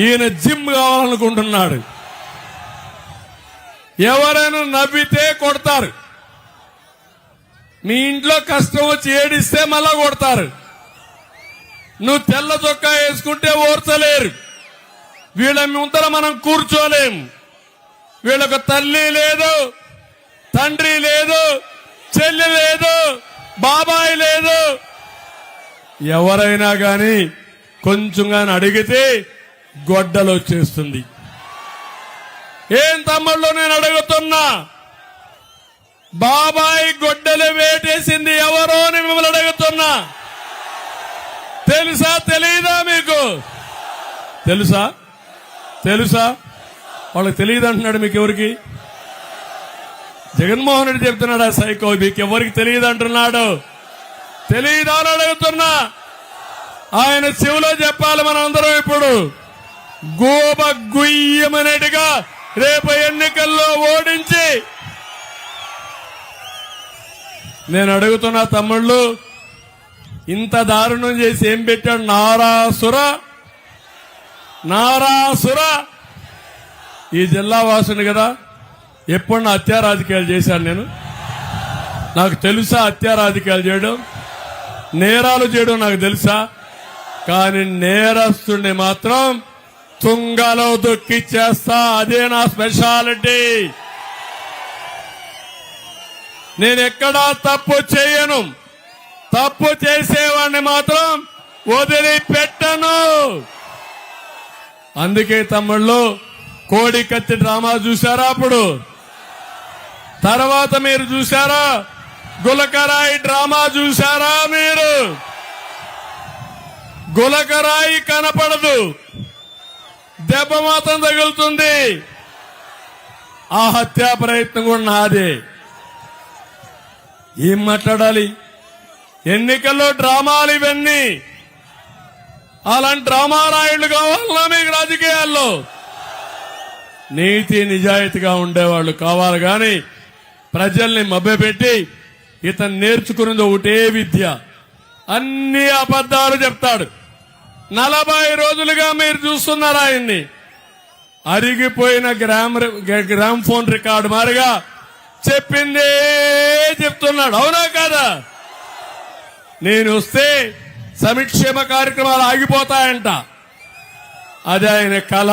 ఈయన జిమ్ కావాలనుకుంటున్నాడు. ఎవరైనా నవ్వితే కొడతారు, మీ ఇంట్లో కష్టం వచ్చి ఏడిస్తే మళ్ళా కొడతారు. నువ్వు తెల్ల చొక్కా వేసుకుంటే ఓర్చలేరు. వీళ్ళ ముందర మనం కూర్చోలేం. వీళ్ళకు తల్లి లేదు, తండ్రి లేదు, చెల్లి లేదు, బాబాయ్ లేదు. ఎవరైనా గాని కొంచెం గాని అడిగితే గొడ్డలు వచ్చేస్తుంది. ఏం తమ్ముళ్ళు నేను అడుగుతున్నా, బాబాయ్ గొడ్డలు వేటేసింది ఎవరో అని మిమ్మల్ని అడుగుతున్నా. తెలుసా తెలీదా మీకు? తెలుసా తెలుసా వాళ్ళకి తెలియదు అంటున్నాడు. మీకు ఎవరికి? జగన్మోహన్ రెడ్డి చెప్తున్నాడు ఆ సైకో, మీకు ఎవరికి తెలియదు అంటున్నాడు. తెలియదా అని అడుగుతున్నా. ఆయన చెవిలో చెప్పాలి మనందరం. ఇప్పుడు గోబ గుయ్యమనేట్టుగా రేపు ఎన్నికల్లో ఓడించి నేను అడుగుతున్నా తమ్ముళ్ళు, ఇంత దారుణం చేసి ఏం పెట్టాడు? నారాసుర. ఈ జిల్లా వాసుని కదా, ఎప్పుడు నా హత్యా రాజకీయాలు చేశాను నేను. నాకు తెలుసా హత్యా రాజకీయాలు చేయడం, నేరాలు చేయడం నాకు తెలుసా. కానీ నేరస్తుడిని మాత్రం తుంగలో దొక్కిచ్చేస్తా. అదే నా స్పెషాలిటీ. నేను ఎక్కడా తప్పు చేయను. తప్పు చేసేవాడిని మాత్రం వదిలిపెట్టను. అందుకే తమ్ముళ్ళు కోడి కత్తి డ్రామా చూశారా? అప్పుడు తర్వాత మీరు చూశారా? గులకరాయి డ్రామా చూశారా? మీరు గులకరాయి కనపడదు, దెబ్బ మాత్రం తగులుతుంది. ఆ హత్యా ప్రయత్నం కూడా నాదే. ఏం మాట్లాడాలి? ఎన్నికల్లో డ్రామాలు ఇవన్నీ. అలాంటి డ్రామా రాయుళ్లు కావాలన్నా మీకు రాజకీయాల్లో? నీతి నిజాయితీగా ఉండేవాళ్లు కావాలి. గాని ప్రజల్ని మభ్యపెట్టి ఇతను నేర్చుకున్నది ఒకటే విద్య, అన్ని అబద్దాలు చెప్తాడు. 40 రోజులుగా మీరు చూస్తున్నారు ఆయన్ని. అరిగిపోయిన గ్రామ్ ఫోన్ రికార్డు మారిగా చెప్పిందే చెప్తున్నాడు. అవునా కాదా? నేను వస్తే సంక్షేమ కార్యక్రమాలు ఆగిపోతాయంట. అది ఆయన కళ.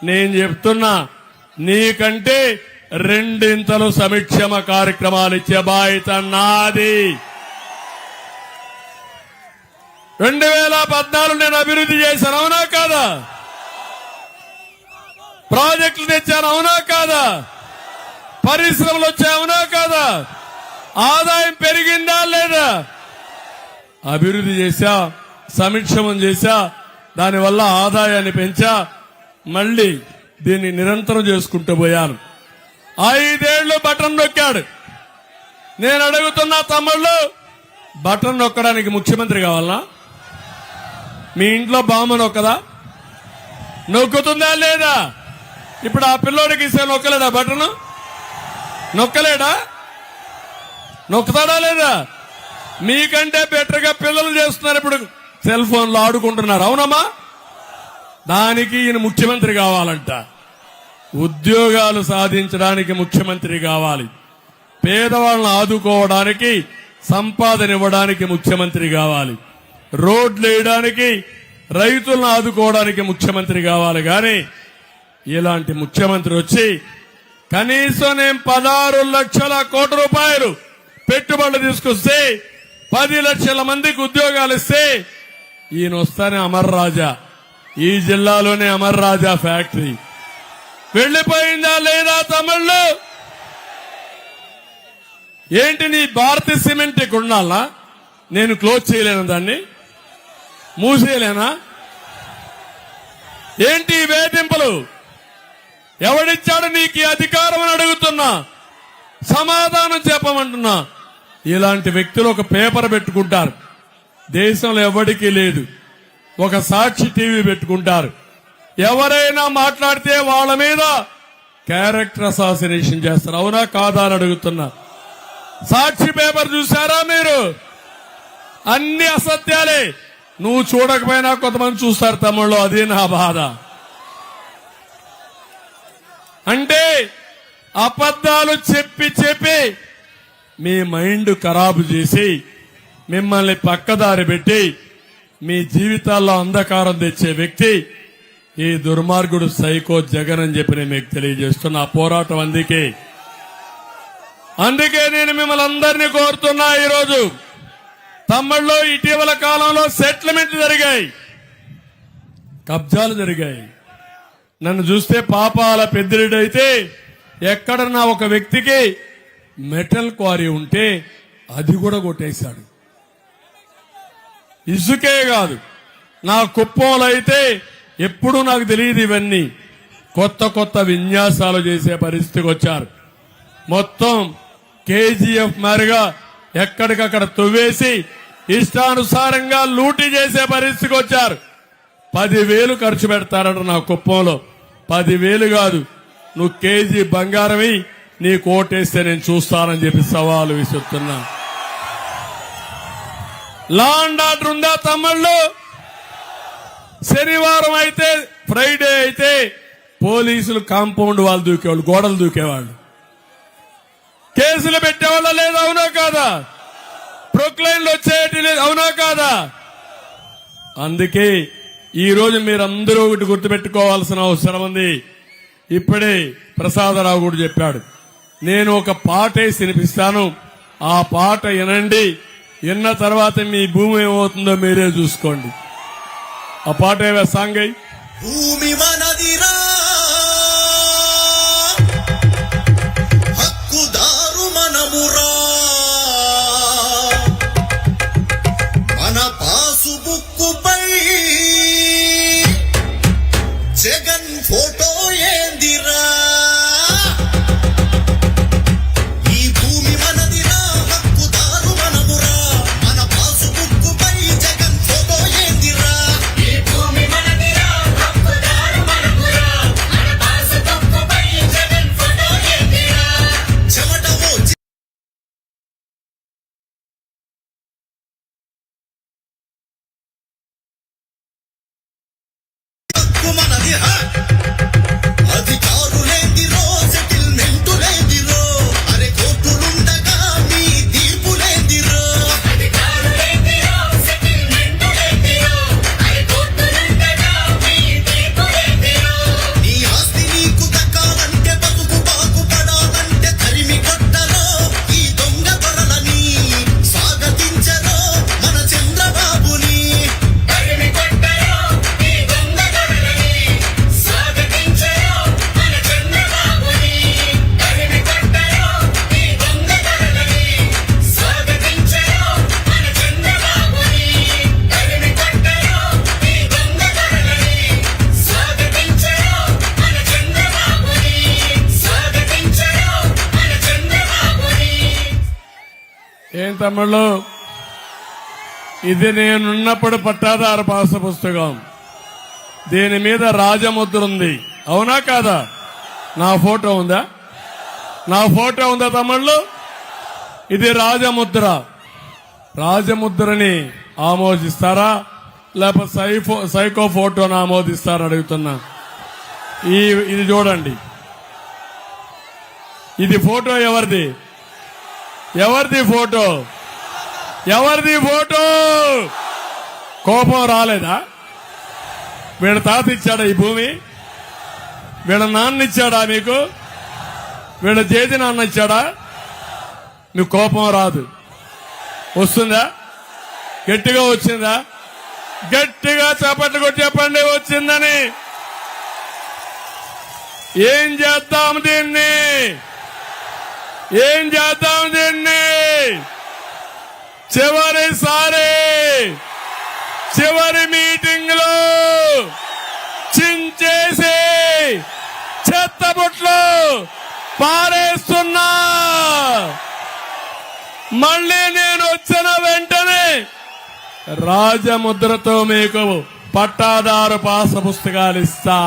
నేను చెప్తున్నా, నీకంటే 2 సంక్షేమ కార్యక్రమాలు ఇచ్చే బాధ్యత నాది. 2014 నేను అభివృద్ధి చేశాను. అవునా కాదా? ప్రాజెక్టులు తెచ్చాను. అవునా కాదా? పరిశ్రమలు వచ్చాయి. అవునా కాదా? ఆదాయం పెరిగిందా లేదా? అభివృద్ధి చేశా, సంక్షేమం చేశా, దానివల్ల ఆదాయాన్ని పెంచా. మళ్లీ దీన్ని నిరంతరం చేసుకుంటూ పోయాను. 5 ఏళ్లు బటన్ నొక్కాడు. నేను అడుగుతున్నా తమ్ముళ్ళు, బటన్ నొక్కడానికి ముఖ్యమంత్రి కావాలనా? మీ ఇంట్లో బామ్మ నొక్కదా? నొక్కుతుందా లేదా? ఇప్పుడు ఆ పిల్లోడికి ఇస్తే నొక్కలేడా బటన్? నొక్కలేడా? నొక్కుతాడా లేదా? మీకంటే బెటర్ గా పిల్లలు చేస్తున్నారు. ఇప్పుడు సెల్ ఫోన్లో ఆడుకుంటున్నారు. అవునమ్మా? దానికి ఈయన ముఖ్యమంత్రి కావాలంట. ఉద్యోగాలు సాధించడానికి ముఖ్యమంత్రి కావాలి. పేదవాళ్ళని ఆదుకోవడానికి, సంపాదన ఇవ్వడానికి ముఖ్యమంత్రి కావాలి. రోడ్లు వేయడానికి, రైతులను ఆదుకోవడానికి ముఖ్యమంత్రి కావాలి. కానీ ఇలాంటి ముఖ్యమంత్రి వచ్చి కనీసం నేను 16 లక్షల కోట్ల రూపాయలు పెట్టుబడులు తీసుకొస్తే 10 లక్షల మందికి ఉద్యోగాలు ఇస్తే ఈయన వస్తానే అమర్ రాజా, ఈ జిల్లాలోనే అమర్ రాజా ఫ్యాక్టరీ వెళ్లిపోయిందా లేదా తమిళ్లు? ఏంటి నీ భారతీయ సిమెంట్ కొన్నాలా? నేను క్లోజ్ చేయలేను, దాన్ని మూసేయలేనా? ఏంటి వేధింపులు? ఎవడిచ్చాడు నీకు ఈ అధికారం అని అడుగుతున్నా. సమాధానం చెప్పమంటున్నా. ఇలాంటి వ్యక్తులు ఒక పేపర్ పెట్టుకుంటారు, దేశంలో ఎవరికీ లేదు. ఒక సాక్షి టీవీ పెట్టుకుంటారు. ఎవరైనా మాట్లాడితే వాళ్ళ మీద క్యారెక్టర్ అసాసినేషన్ చేస్తారు. అవునా కాదా అని అడుగుతున్నా. సాక్షి పేపర్ చూసారా మీరు? అన్ని అసత్యాలే. నువ్వు చూడకపోయినా కొంతమంది చూస్తారు తమ్ముళ్ళు. అది నా బాధ. అంటే అబద్ధాలు చెప్పి చెప్పి మీ మైండ్ ఖరాబు చేసి మిమ్మల్ని పక్కదారి పెట్టి మీ జీవితాల్లో అంధకారం తెచ్చే వ్యక్తి ఈ దుర్మార్గుడు సైకో జగన్ అని చెప్పి నేను మీకు తెలియజేస్తున్నా. పోరాటం అందుకే నేను మిమ్మల్ని అందరినీ కోరుతున్నా. ఈరోజు తమ్ముళ్ళు ఇటీవల కాలంలో సెటిల్మెంట్ జరిగాయి, కబ్జాలు జరిగాయి. నన్ను చూస్తే పాపాల పెద్దిరెడ్డి ఎక్కడన్నా ఒక వ్యక్తికి మెటల్ క్వారీ ఉంటే అది కూడా కొట్టేశాడు. ఇసుకే కాదు, నా కుప్పంలో అయితే ఎప్పుడూ నాకు తెలియదు ఇవన్నీ. కొత్త కొత్త విన్యాసాలు చేసే పరిస్థితికి వచ్చారు. మొత్తం కేజీఎఫ్ మారిగా ఎక్కడికక్కడ తవ్వేసి ఇష్టానుసారంగా లూటీ చేసే పరిస్థితికి వచ్చారు. 10,000 ఖర్చు పెడతారట నా కుప్పంలో. 10,000 కాదు, నువ్వు కేజీ బంగారమి నీ కోటేస్తే నేను చూస్తానని చెప్పి సవాలు విసురుతున్నా. లా అండ్ ఆర్డర్ ఉందా తమ్ముళ్ళు? శనివారం అయితే ఫ్రైడే అయితే పోలీసులు కాంపౌండ్ వాళ్ళు దూకేవాళ్ళు, గోడలు దూకేవాళ్ళు, కేసులు పెట్టేవాళ్ళ లేదు. అవునా కాదా? ప్రొక్లైన్లు వచ్చేటి లేదు. అవునా కాదా? అందుకే ఈ రోజు మీరందరూ ఒకటి గుర్తుపెట్టుకోవాల్సిన అవసరం ఉంది. ఇప్పుడే ప్రసాదరావు కూడా చెప్పాడు. నేను ఒక పాట వేసి వినిపిస్తాను, ఆ పాట వినండి. విన్న తర్వాత మీ భూమి ఏమవుతుందో మీరే చూసుకోండి. ఆ పాట ఏవే సాంగ్ అయ్యి. భూమి మనదిరా, హక్కుదారు మనమురా, మన పాసు బుక్కుపై జగన్ ఫోటో ఏందిరా. ఈ భూమి మనదిరా, హక్కుదారు మనమురా, మన పాసు బుక్కుపై జగన్ ఫోటో ఏందిరా. ఈ భూమి మనదిరా, హక్కుదారు మనమురా, మన పాసు బుక్కుపై జగన్ ఫోటో ఏందిరా. చెమట ఓచి హక్కు మనదిరా. అధికారులేందిరో, సెటిల్మెంటులేందిరో, అరే కోర్టులుండగా మీ తీర్పులేందిరో. అధికారులేందిరో, సెటిల్మెంటులేందిరో, అరే కోర్టులుండగా మీ తీర్పులేందిరో. నీ ఆస్తి నీకు దక్కాలంటే, బతుకు బాగుపడాలంటే తరిమి కొట్టరో ఈ దొంగ దొరలని, స్వాగతించరో మన చంద్రబాబుని. తరిమి కొట్టరో ఈ దొంగ దొరలని, స్వాగతించరో మన చంద్రబాబుని. తరిమి కొట్టరో ఈ దొంగ దొరలని, స్వాగతించరో మన చంద్రబాబుని. తరిమి కొట్టరో ఈ దొంగ దొరలని, స్వాగతించరో మన చంద్రబాబుని. స్వాగతించరో మన చంద్రబాబుని. ఏం తమ్ముళ్ళు, ఇది నేనున్నప్పుడు పట్టాదారు పాస పుస్తకం. దీని మీద రాజముద్ర ఉంది. అవునా కాదా? నా ఫోటో ఉందా? నా ఫోటో ఉందా తమ్ముళ్ళు? ఇది రాజముద్ర. రాజముద్రని ఆమోదిస్తారా లేకపోతే సైకో ఫోటోను ఆమోదిస్తారా అడుగుతున్నా. ఇది చూడండి. ఇది ఫోటో ఎవరిది? ఎవరిది ఫోటో? ఎవరిది ఫోటో? కోపం రాలేదా? వీళ్ళ తాత ఇచ్చాడా ఈ భూమి? వీళ్ళ నాన్న ఇచ్చాడా మీకు? వీళ్ళ జేజి నాన్న ఇచ్చాడా? మీకు కోపం రాదు. వస్తుందా? గట్టిగా వచ్చిందా? గట్టిగా చప్పట్లు కొట్టి చెప్పండి వచ్చిందని. ఏం చేద్దాం దీన్ని? ఏం చేద్దాం దీన్ని? చివరి మీటింగ్ లో చించేసి చెత్తబుట్లు పారేస్తున్నా. మళ్ళీ నేను వచ్చిన వెంటనే రాజముద్రతో మీకు పట్టాదారు పాస పుస్తకాలు ఇస్తా.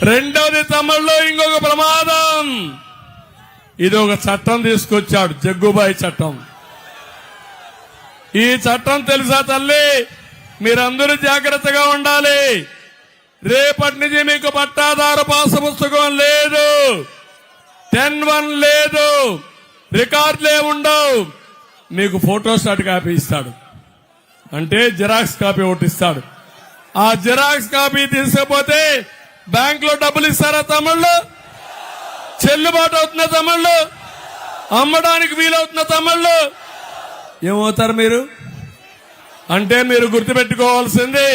రెండవది తమిళ్లో ఇంకొక ప్రమాదం. ఇది ఒక చట్టం తీసుకొచ్చాడు, జగ్గుబాయి చట్టం. ఈ చట్టం తెలుసా తల్లి? మీరందరూ జాగ్రత్తగా ఉండాలి. రేపటి నుంచి మీకు పట్టాదారు పాసు పుస్తకం లేదు, 10-1 లేదు, రికార్డులే ఉండవు. మీకు ఫోటోస్టాట్ కాపీ ఇస్తాడు, అంటే జిరాక్స్ కాపీ ఒకటి ఇస్తాడు. ఆ జిరాక్స్ కాపీ తీసుకపోతే బ్యాంక్ లో డబ్బులు ఇస్తారా తమిళ్లు? చెల్లుబాటు అవుతున్న తమిళ్లు? అమ్మడానికి వీలవుతున్న తమిళ్లు? ఏమవుతారు మీరు? అంటే మీరు గుర్తుపెట్టుకోవాల్సింది,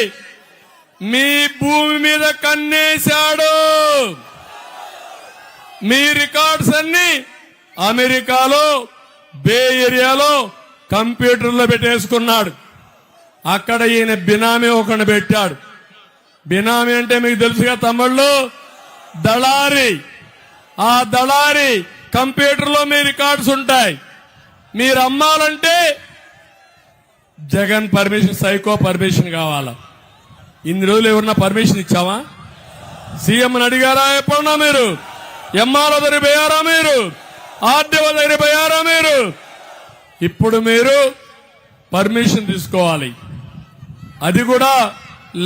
మీ భూమి మీద కన్నేశాడు. మీ రికార్డ్స్ అన్ని అమెరికాలో బే ఏరియాలో కంప్యూటర్లో పెట్టేసుకున్నాడు. అక్కడ ఈయన బినామీ ఒకని పెట్టాడు. బినామీ అంటే మీకు తెలుసుగా తమిళ్లో దళారి. ఆ దళారి కంప్యూటర్లో మీ రికార్డ్స్ ఉంటాయి. మీరు అమ్మాలంటే జగన్ పర్మిషన్, సైకో పర్మిషన్ కావాలా? ఇన్ని రోజులు ఎవరన్నా పర్మిషన్ ఇచ్చావా? సీఎంని అడిగారా ఎప్పుడన్నా మీరు? ఎంఆర్ఓ దగ్గర పోయారా మీరు? ఆర్డీఓ దగ్గర పోయారా మీరు? ఇప్పుడు మీరు పర్మిషన్ తీసుకోవాలి. అది కూడా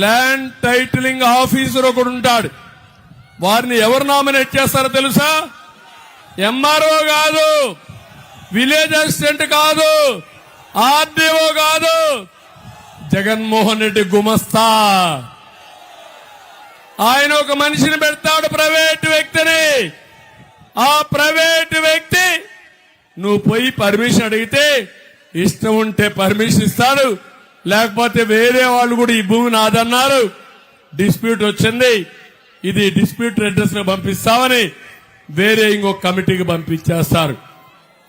ల్యాండ్ టైటిలింగ్ ఆఫీసర్ ఒకడు ఉంటాడు. వారిని ఎవరు నామినేట్ చేస్తారో తెలుసా? ఎంఆర్ఓ కాదు, విలేజ్ అసిస్టెంట్ కాదు, ఆర్డీఓ కాదు, జగన్మోహన్ రెడ్డి గుమస్తా. ఆయన ఒక మనిషిని పెడతాడు, ప్రైవేటు వ్యక్తిని. ఆ ప్రైవేటు వ్యక్తి నువ్వు పోయి పర్మిషన్ అడిగితే ఇష్టం ఉంటే పర్మిషన్ ఇస్తాడు, లేకపోతే వేరే వాళ్ళు కూడా ఈ భూమి నాదన్నారు, డిస్ప్యూట్ వచ్చింది, ఇది డిస్ప్యూట్ రెడ్రెస్ పంపిస్తామని వేరే ఇంకొక కమిటీకి పంపించేస్తారు.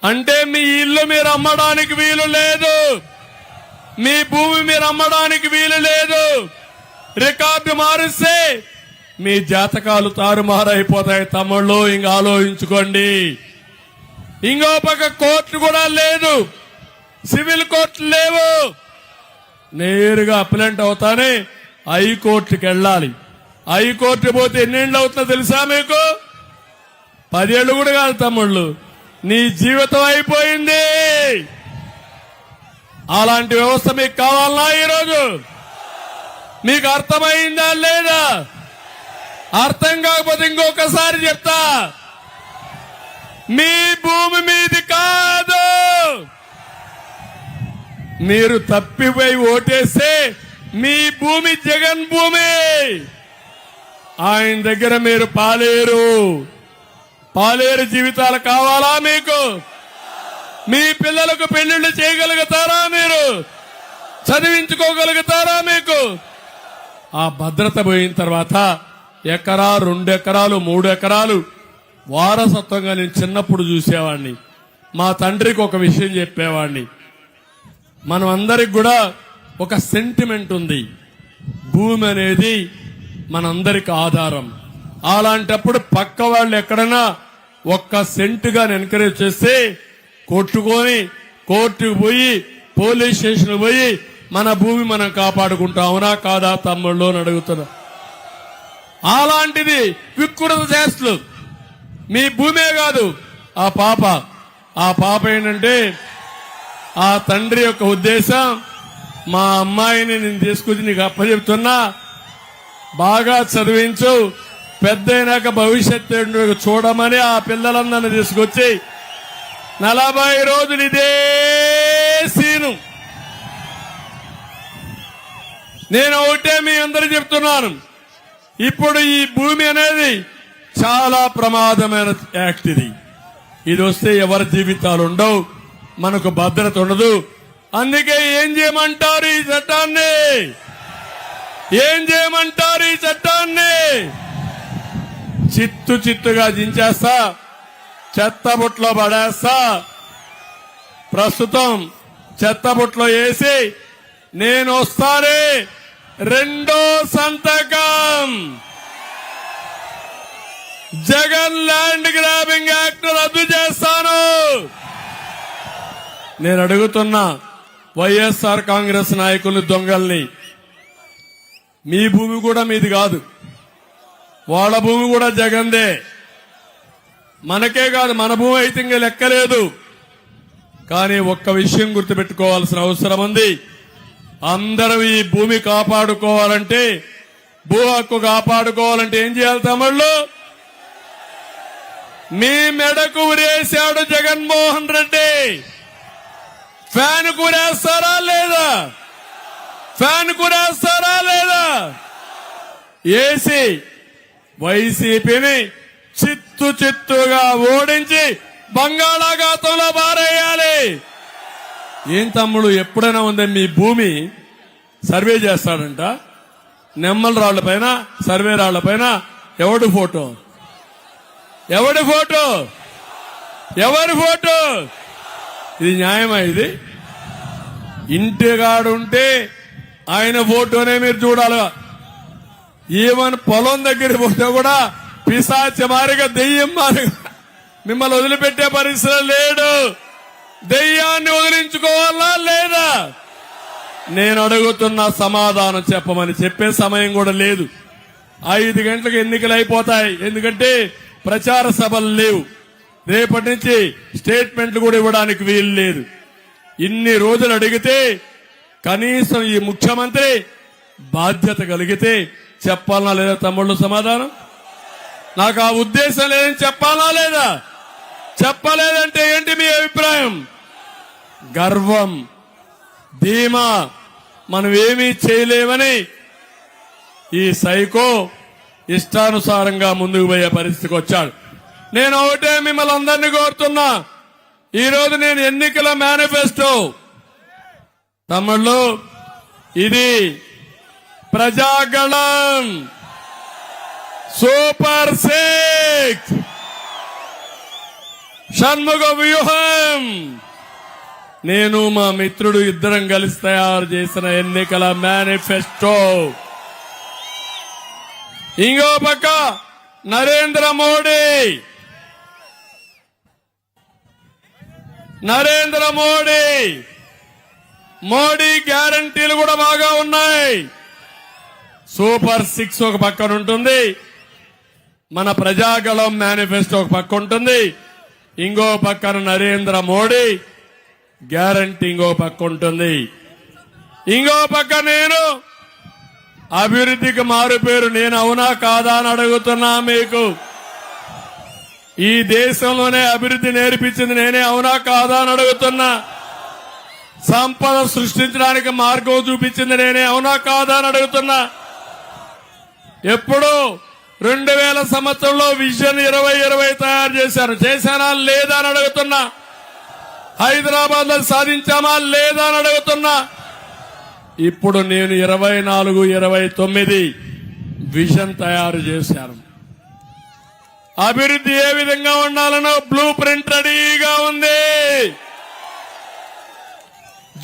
అంటే మీ ఇల్లు మీరు అమ్మడానికి వీలు లేదు, మీ భూమి మీరు అమ్మడానికి వీలు లేదు. రికార్డు మారిస్తే మీ జాతకాలు తారుమారైపోతాయి తమ్ముళ్ళు. ఇంక ఆలోచించుకోండి. ఇంకో పక్క కోర్టు కూడా లేదు, సివిల్ కోర్టు లేవు. నేరుగా అప్లెంట్ అవుతానే హైకోర్టుకి వెళ్ళాలి. హైకోర్టు పోతే ఎన్నేళ్ళు అవుతుందో తెలుసా మీకు? 10 ఏళ్ళు కూడా కాదు తమ్ముళ్ళు, నీ జీవితం అయిపోయింది. అలాంటి వ్యవస్థ మీకు కావాలన్నా ఈరోజు? మీకు అర్థమైందా లేదా? అర్థం కాకపోతే ఇంకొకసారి చెప్తా, మీ భూమి మీది కాదు. మీరు తప్పిపోయి ఓటేస్తే మీ భూమి జగన్ భూమి. ఆయన దగ్గర మీరు పాలేరు జీవితాలు కావాలా మీకు? మీ పిల్లలకు పెళ్లిళ్లు చేయగలుగుతారా మీరు? చదివించుకోగలుగుతారా మీకు? ఆ భద్రత పోయిన తర్వాత ఎకరా, 2 ఎకరాలు, 3 ఎకరాలు వారసత్వంగా నేను చిన్నప్పుడు చూసేవాడిని. మా తండ్రికి ఒక విషయం చెప్పేవాడిని. మనం అందరికి కూడా ఒక సెంటిమెంట్ ఉంది. భూమి అనేది మనందరికి ఆధారం. అలాంటప్పుడు పక్క వాళ్ళు ఎక్కడైనా ఒక్క సెంటుగా ఎంకరేజ్ చేస్తే కొట్టుకొని కోర్టుకు పోయి పోలీస్ స్టేషన్ పోయి మన భూమి మనం కాపాడుకుంటాం. అవునా కాదా తమ్ముళ్ళు అని అడుగుతున్నా. అలాంటిది వికృత చేస్తలు. మీ భూమే కాదు ఆ పాప ఏంటంటే ఆ తండ్రి యొక్క ఉద్దేశం, మా అమ్మాయిని నేను తీసుకొచ్చి నీకు అప్పచెప్తున్నా, బాగా చదివించు, పెద్దయినాక భవిష్యత్తు చూడమని ఆ పిల్లలందరినీ తీసుకొచ్చి 40 రోజులు ఇదే సీను. నేను ఒకటే మీ అందరూ చెప్తున్నాను, ఇప్పుడు ఈ భూమి అనేది చాలా ప్రమాదమైన యాక్ట్. ఇది వస్తే ఎవరి జీవితాలు ఉండవు, మనకు భద్రత ఉండదు. అందుకే ఏం చేయమంటారు ఈ చట్టాన్ని? చిత్తుగా దించేస్తా, చెత్తబుట్లో పడేస్తా. ప్రస్తుతం చెత్తబుట్లో వేసి నేను వస్తానే రెండో సంతకం జగన్ ల్యాండ్ గ్రాబింగ్ యాక్ట్ రద్దు చేస్తాను. నేను అడుగుతున్నా వైఎస్ఆర్ కాంగ్రెస్ నాయకులు, దొంగల్ని, మీ భూమి కూడా మీది కాదు. వాళ్ళ భూమి కూడా జగందే. మనకే కాదు, మన భూమి అయితే ఇంకా లెక్కలేదు. కానీ ఒక్క విషయం గుర్తుపెట్టుకోవాల్సిన అవసరం ఉంది. అందరూ ఈ భూమి కాపాడుకోవాలంటే, భూ హక్కు కాపాడుకోవాలంటే ఏం చేయాలి తమ్ముళ్ళు? మీ మెడకు ఉరేశాడు జగన్మోహన్ రెడ్డి. ఫ్యాన్ కురేస్తారా లేదా? ఫ్యాన్ కురేస్తారా లేదా? ఏసీ వైసీపీని చిత్తుగా ఓడించి బంగాళాఖాతంలో బారేయాలి. ఏం తమ్ముడు, ఎప్పుడైనా ఉందే మీ భూమి సర్వే చేస్తాడంట? నెమ్మల రాళ్ల పైన, సర్వే రాళ్ల పైన ఎవడి ఫోటో? ఎవడి ఫోటో? ఎవరి ఫోటో? ఇది న్యాయమా? ఇది ఇంటిగాడుంటే ఆయన ఫోటోనే మీరు చూడాలి. ఈవెన్ పొలం దగ్గర పోతే కూడా పిశాచ మారిగా, దెయ్యం మారిగా మిమ్మల్ని వదిలిపెట్టే పరిస్థితి లేడు. దెయ్యాన్ని వదిలించుకోవాలా లేదా? నేను అడుగుతున్న సమాధానం చెప్పమని చెప్పే సమయం కూడా లేదు. 5 గంటలకు ఎన్నికలు అయిపోతాయి. ఎందుకంటే ప్రచార సభలు లేవు. రేపటి నుంచి స్టేట్మెంట్లు కూడా ఇవ్వడానికి వీలు లేదు. ఇన్ని రోజులు అడిగితే కనీసం ఈ ముఖ్యమంత్రి బాధ్యత కలిగితే చెప్పాలనా లేదా తమ్ముళ్ళు సమాధానం? నాకు ఆ ఉద్దేశం లేదని చెప్పాలా లేదా? చెప్పలేదంటే ఏంటి మీ అభిప్రాయం? గర్వం, ధీమా, మనం ఏమీ చేయలేమని ఈ సైకో ఇష్టానుసారంగా ముందుకు పోయే పరిస్థితికి వచ్చాడు. నేను ఒకటే మిమ్మల్ని అందరినీ కోరుతున్నా, ఈరోజు నేను ఎన్నికల మేనిఫెస్టో తమ్ముళ్ళు, ఇది ప్రజాగళం సూపర్ 6 షణ్ముఖ వ్యూహం నేను మా మిత్రుడు ఇద్దరం కలిసి తయారు చేసిన ఎన్నికల మేనిఫెస్టో. ఇంకో పక్క నరేంద్ర మోడీ గ్యారంటీలు కూడా బాగా ఉన్నాయి. సూపర్ 6 ఒక పక్కన ఉంటుంది, మన ప్రజాగళం మేనిఫెస్టో ఒక పక్క ఉంటుంది, ఇంకో పక్కన నరేంద్ర మోడీ గ్యారంటీ ఇంకో పక్క ఉంటుంది. ఇంకో పక్క నేను అభివృద్ధికి మారు పేరు. నేను అవునా కాదా అని అడుగుతున్నా మీకు. ఈ దేశంలోనే అభివృద్ధి నేర్పించింది నేనే, అవునా కాదా అని అడుగుతున్నా. సంపద సృష్టించడానికి మార్గం చూపించింది నేనే, అవునా కాదా అని అడుగుతున్నా. ఎప్పుడు 2000 సంవత్సరంలో విజన్ 2020 తయారు చేశానా లేదా అని అడుగుతున్నా. హైదరాబాద్ లో సాధించామా లేదా అని అడుగుతున్నా. ఇప్పుడు నేను 24-29 విజన్ తయారు చేశాను. అభివృద్ధి ఏ విధంగా ఉండాలనో బ్లూ ప్రింట్ రెడీగా ఉంది.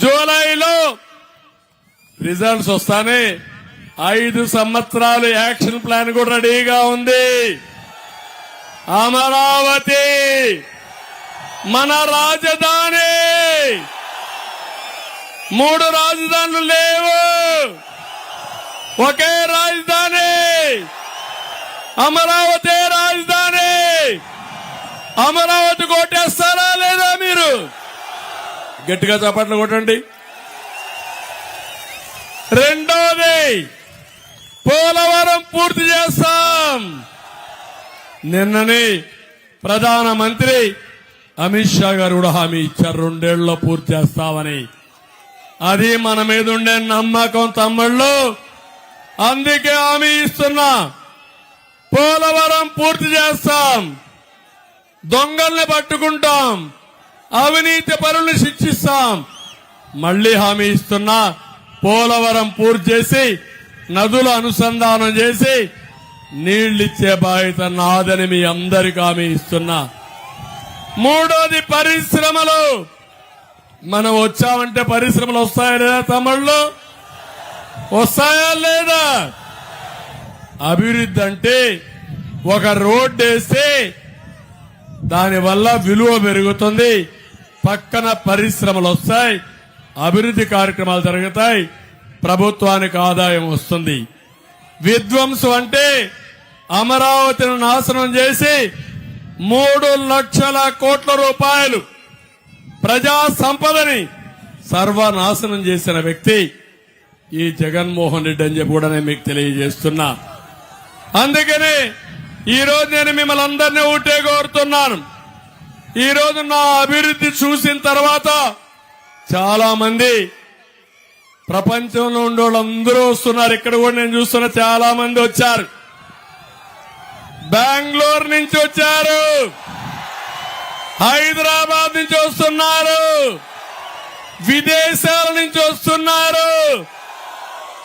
జూలైలో రిజల్ట్స్ వస్తానే 5 సంవత్సరాలు యాక్షన్ ప్లాన్ కూడా రెడీగా ఉంది. అమరావతి మన రాజధాని. 3 రాజధానులు లేవు, ఒకే రాజధాని, అమరావతి రాజధాని. అమరావతి కొట్టేస్తారా లేదా? మీరు గట్టిగా చప్పట్లు కొట్టండి. రెండోది, పోలవరం పూర్తి చేస్తాం. నిన్ననే ప్రధానమంత్రి అమిత్ షా గారు కూడా హామీ ఇచ్చారు, 2 ఏళ్లలో పూర్తి చేస్తామని. అది మన మీద ఉండే నమ్మకం తమ్ముళ్ళు. అందుకే హామీ ఇస్తున్నా, పోలవరం పూర్తి చేస్తాం, దొంగల్ని పట్టుకుంటాం, అవినీతి పరులను శిక్షిస్తాం. మళ్లీ హామీ ఇస్తున్నా, పోలవరం పూర్తి చేసి నదుల అనుసంధానం చేసి నీళ్లిచ్చే బాధ్యత నాదని మీ అందరికీ హామీ ఇస్తున్నా. మూడోది, పరిశ్రమలు. మనం వచ్చామంటే పరిశ్రమలు వస్తాయా లేదా తమ్ముళ్ళు? వస్తాయా లేదా? అభివృద్ధి అంటే ఒక రోడ్డు వేస్తే దానివల్ల విలువ పెరుగుతుంది, పక్కన పరిశ్రమలు వస్తాయి, అభివృద్ధి కార్యక్రమాలు జరుగుతాయి, ప్రభుత్వానికి ఆదాయం వస్తుంది. విధ్వంసం అంటే అమరావతిని నాశనం చేసి 3 లక్షల కోట్ల రూపాయలు ప్రజా సంపదని సర్వనాశనం చేసిన వ్యక్తి ఈ జగన్మోహన్ రెడ్డి అని చెప్పి కూడా నేను మీకు తెలియజేస్తున్నా. అందుకని ఈ రోజు నేను మిమ్మల్ని అందరినీ ఊటే కోరుతున్నాను. ఈ రోజు నా అభివృద్ధి చూసిన తర్వాత చాలా మంది ప్రపంచంలో ఉండే వాళ్ళందరూ వస్తున్నారు. ఇక్కడ కూడా నేను చూస్తున్నా, చాలా మంది వచ్చారు. బెంగళూరు నుంచి వచ్చారు, హైదరాబాద్ నుంచి వస్తున్నారు, విదేశాల నుంచి వస్తున్నారు.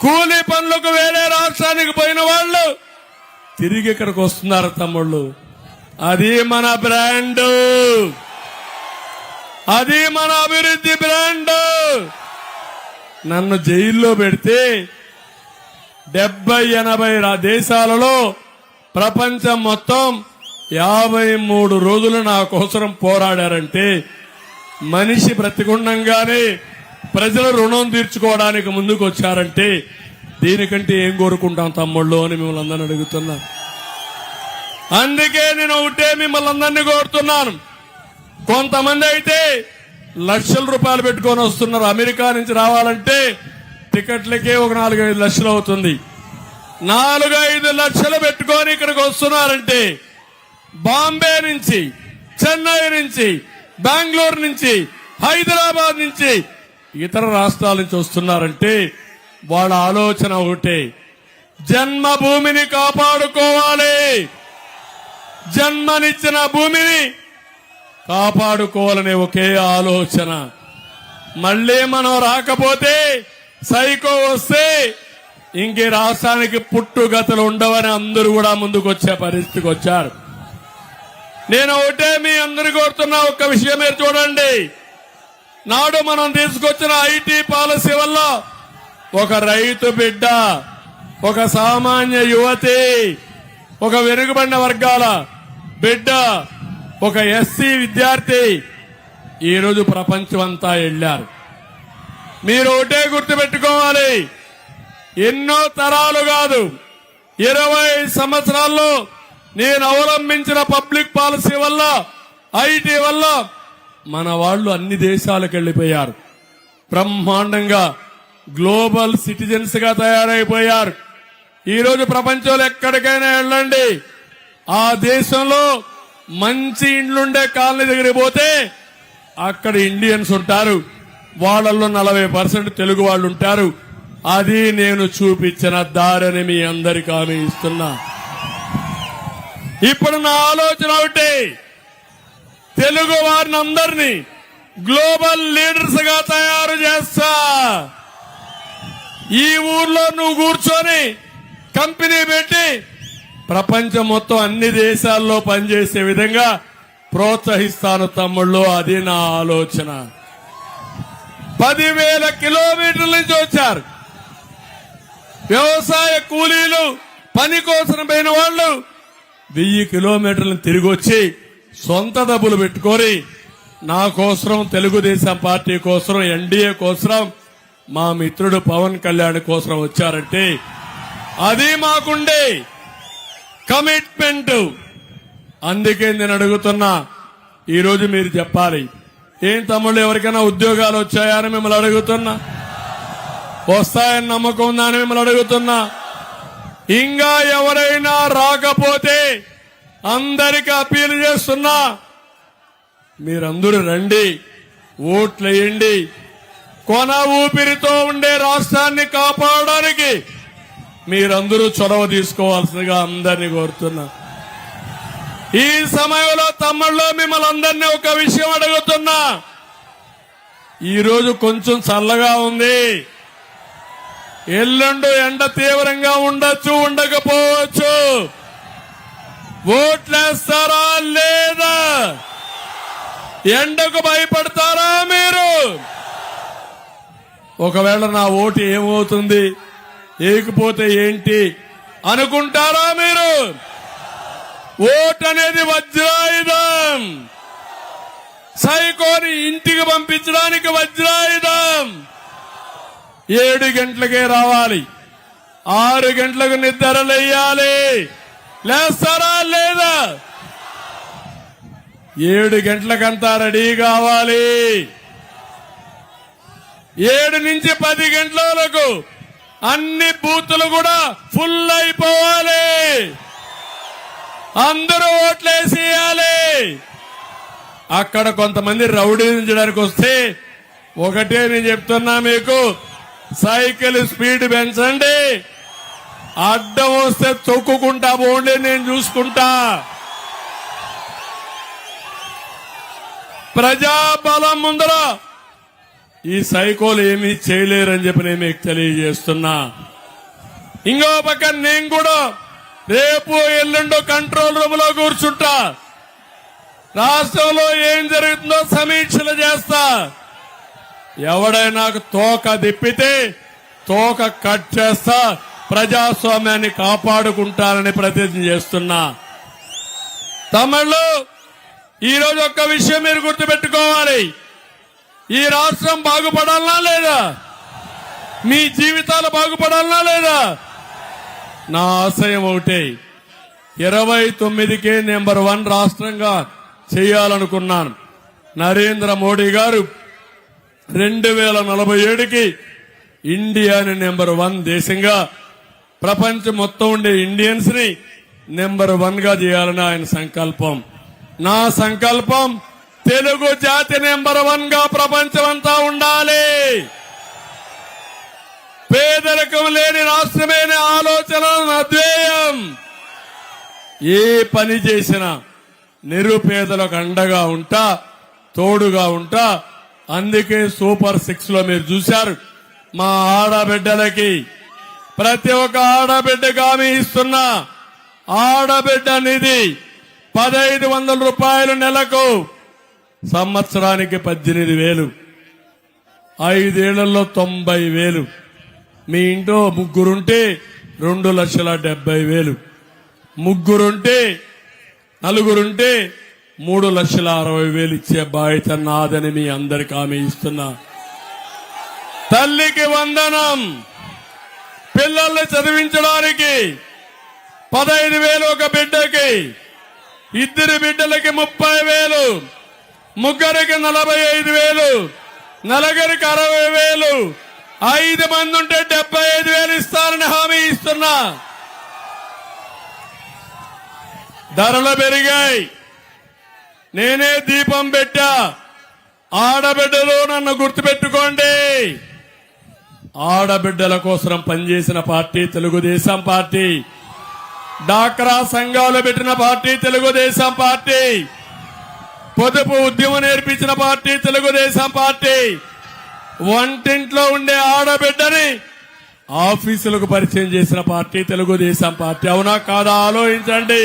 కూలీ పనులకు వేరే రాష్ట్రానికి పోయిన వాళ్ళు తిరిగి ఇక్కడికి వస్తున్నారు తమ్ముళ్ళు. అది మన బ్రాండ్, అది మన అభివృద్ధి బ్రాండ్. నన్ను జైల్లో పెడితే 70-80 దేశాలలో ప్రపంచం మొత్తం 53 రోజులు నా కోసం పోరాడారంటే మనిషి బ్రతికుండంగానే ప్రజల రుణం తీర్చుకోవడానికి ముందుకు వచ్చారంటే దీనికంటే ఏం కోరుకుంటాం తమ్ముళ్ళు అని మిమ్మల్ని అందరినీ అడుగుతున్నా. అందుకే నేను ఒకటే మిమ్మల్ని అందరినీ కోరుతున్నాను. కొంతమంది అయితే లక్షల రూపాయలు పెట్టుకొని వస్తున్నారు. అమెరికా నుంచి రావాలంటే టికెట్లకే ఒక 4-5 లక్షలు అవుతుంది. 4-5 లక్షలు పెట్టుకొని ఇక్కడికి వస్తున్నారంటే బాంబే నుంచి, చెన్నై నుంచి, బెంగళూరు నుంచి, హైదరాబాద్ నుంచి, ఇతర రాష్ట్రాల నుంచి వస్తున్నారంటే వాళ్ళ ఆలోచన ఒకటే, జన్మభూమిని కాపాడుకోవాలి, జన్మనిచ్చిన భూమిని కాపాడుకోవాలనే ఒకే ఆలోచన. మళ్లీ మనం రాకపోతే, సైకో వస్తే ఇంకే రాష్ట్రానికి పుట్టుగతులు ఉండవని అందరూ కూడా ముందుకు వచ్చే పరిస్థితికి వచ్చారు. నేను ఒకటే మీ అందరు కోరుతున్నా, ఒక్క విషయం మీరు చూడండి. నాడు మనం తీసుకొచ్చిన ఐటీ పాలసీ వల్ల ఒక రైతు బిడ్డ, ఒక సామాన్య యువతి, ఒక వెనుకబడిన వర్గాల బిడ్డ, ఒక ఎస్సీ విద్యార్థి ఈరోజు ప్రపంచం అంతా వెళ్లారు. మీరు ఒకటే గుర్తుపెట్టుకోవాలి, ఎన్నో తరాలు కాదు 20 సంవత్సరాల్లో నేను అవలంబించిన పబ్లిక్ పాలసీ వల్ల, ఐటీ వల్ల మన వాళ్ళు అన్ని దేశాలకు వెళ్లిపోయారు. బ్రహ్మాండంగా గ్లోబల్ సిటిజన్స్ గా తయారైపోయారు. ఈరోజు ప్రపంచంలో ఎక్కడికైనా వెళ్ళండి, ఆ దేశంలో మంచి ఇండ్లుండే కాలనీ దగ్గరికి పోతే అక్కడ ఇండియన్స్ ఉంటారు, వాళ్ళల్లో 40% తెలుగు వాళ్ళు ఉంటారు. అది నేను చూపించిన దారిని మీ అందరికీ హామీ ఇస్తున్నా. ఇప్పుడు నా ఆలోచన ఒకటి, తెలుగు వారిని అందరినీ గ్లోబల్ లీడర్స్ గా తయారు చేస్తా. ఈ ఊర్లో నువ్వు కూర్చొని కంపెనీ పెట్టి ప్రపంచం మొత్తం అన్ని దేశాల్లో పనిచేసే విధంగా ప్రోత్సహిస్తాను తమ్ముళ్ళు. అది నా ఆలోచన. 10,000 కిలోమీటర్ల నుంచి వచ్చారు వ్యవసాయ కూలీలు, పని కోసం పోయిన వాళ్ళు 1000 కిలోమీటర్లను తిరిగి వచ్చి సొంత డబ్బులు పెట్టుకొని నా కోసం, తెలుగుదేశం పార్టీ కోసం, ఎన్డీఏ కోసం, మా మిత్రుడు పవన్ కళ్యాణ్ కోసం వచ్చారంటే అది మాకుండే కమిట్మెంట్. అందుకే నేను అడుగుతున్నా, ఈరోజు మీరు చెప్పాలి, ఏం తమ్ముళ్ళు ఎవరికైనా ఉద్యోగాలు వచ్చాయని మిమ్మల్ని అడుగుతున్నా, వస్తాయని నమ్మకం ఉందా అని మిమ్మల్ని అడుగుతున్నా. ఇంకా ఎవరైనా రాకపోతే అందరికీ అప్పీల్ చేస్తున్నా, మీరందరూ రండి, ఓట్లు వేయండి. కొన ఊపిరితో ఉండే రాష్ట్రాన్ని కాపాడడానికి మీరందరూ చొరవ తీసుకోవాల్సిందిగా అందరినీ కోరుతున్నా. ఈ సమయంలో తమ్ముళ్ళు మిమ్మల్ని అందరినీ ఒక విషయం అడుగుతున్నా. ఈరోజు కొంచెం చల్లగా ఉంది, ఎల్లుండి ఎండ తీవ్రంగా ఉండొచ్చు, ఉండకపోవచ్చు. ఓట్లేస్తారా లేదా? ఎండకు భయపడతారా మీరు? ఒకవేళ నా ఓటు ఏమవుతుంది, ఏకపోతే ఏంటి అనుకుంటారా మీరు? ఓటు అనేది వజ్రాయుధం, సైకోని ఇంటికి పంపించడానికి వజ్రాయుధం. 7 గంటలకే రావాలి, 6 గంటలకు నిద్ర లేయాలి, లేస్తారా లేదా? 7 గంటలకంతా రెడీ కావాలి. 7 నుంచి 10 గంటల వరకు అన్ని బూతులు కూడా ఫుల్ అయిపోవాలి. అందరూ ఓట్లేసేయాలి. అక్కడ కొంతమంది రౌడీయించడానికి వస్తే ఒకటే నేను చెప్తున్నా మీకు, సైకిల్ స్పీడ్ పెంచండి. అడ్డం వస్తే తొక్కుకుంటా పోండి, నేను చూసుకుంటా. ప్రజాబలం ముందర ఈ సైకోలు ఏమీ చేయలేరని చెప్పి నేను మీకు తెలియజేస్తున్నా. ఇంకో పక్క నేను కూడా రేపు ఎల్లుండో కంట్రోల్ రూమ్ లో కూర్చుంటా. రాష్ట్రంలో ఏం జరుగుతుందో సమీక్షలు చేస్తా. ఎవడైనా తోక దిప్పితే తోక కట్ చేస్తా. ప్రజాస్వామ్యాన్ని కాపాడుకుంటానని ప్రతిజ్ఞ చేస్తున్నా. తమిళు ఈరోజు ఒక్క విషయం మీరు గుర్తుపెట్టుకోవాలి. ఈ రాష్ట్రం బాగుపడాలనా లేదా? మీ జీవితాలు బాగుపడాలనా లేదా? నా ఆశయం ఒకటే, 29కే నెంబర్ 1 రాష్ట్రంగా చేయాలనుకున్నాను. నరేంద్ర మోడీ గారు 2047కి ఇండియాని నెంబర్ 1 దేశంగా, ప్రపంచం మొత్తం ఉండే ఇండియన్స్ ని నెంబర్ 1 గా చేయాలని ఆయన సంకల్పం. నా సంకల్పం తెలుగు జాతి నెంబర్ 1 గా ప్రపంచమంతా ఉండాలి. పేదరికం లేని రాష్ట్రమే ఆలోచన అధ్యేయం. ఏ పని చేసినా నిరుపేదలకు అండగా ఉంటా, తోడుగా ఉంటా. అందుకే సూపర్ 6 లో మీరు చూశారు, మా ఆడబిడ్డలకి ప్రతి ఒక్క ఆడబిడ్డకు హామీ ఇస్తున్నా. ఆడబిడ్డ నిధి 1500 రూపాయలు నెలకు, సంవత్సరానికి 18,000, 5 ఏళ్లలో 90,000. మీ ఇంట్లో ముగ్గురుంటే 2,70,000, ముగ్గురుంటే నలుగురుంటే 3,60,000 ఇచ్చే బాధ్యత నాదని మీ అందరికి హామీ ఇస్తున్నా. తల్లికి వందనం, పిల్లల్ని చదివించడానికి 15,000 ఒక బిడ్డకి, 2 బిడ్డలకి 30,000, ముగ్గురికి 45,000, నలుగురికి 60,000, 5 మంది ఉంటే 75,000 ఇస్తారని హామీ ఇస్తున్నా. ధరలు పెరిగాయి, నేనే దీపం పెట్టా. ఆడబిడ్డలు నన్ను గుర్తుపెట్టుకోండి. ఆడబిడ్డల కోసం పనిచేసిన పార్టీ తెలుగుదేశం పార్టీ. డాక్రా సంఘాలు పెట్టిన పార్టీ తెలుగుదేశం పార్టీ. పొదుపు ఉద్యమం నేర్పించిన పార్టీ తెలుగుదేశం పార్టీ. వంటింట్లో ఉండే ఆడబిడ్డని ఆఫీసులకు పరిచయం చేసిన పార్టీ తెలుగుదేశం పార్టీ. అవునా కాదా ఆలోచించండి.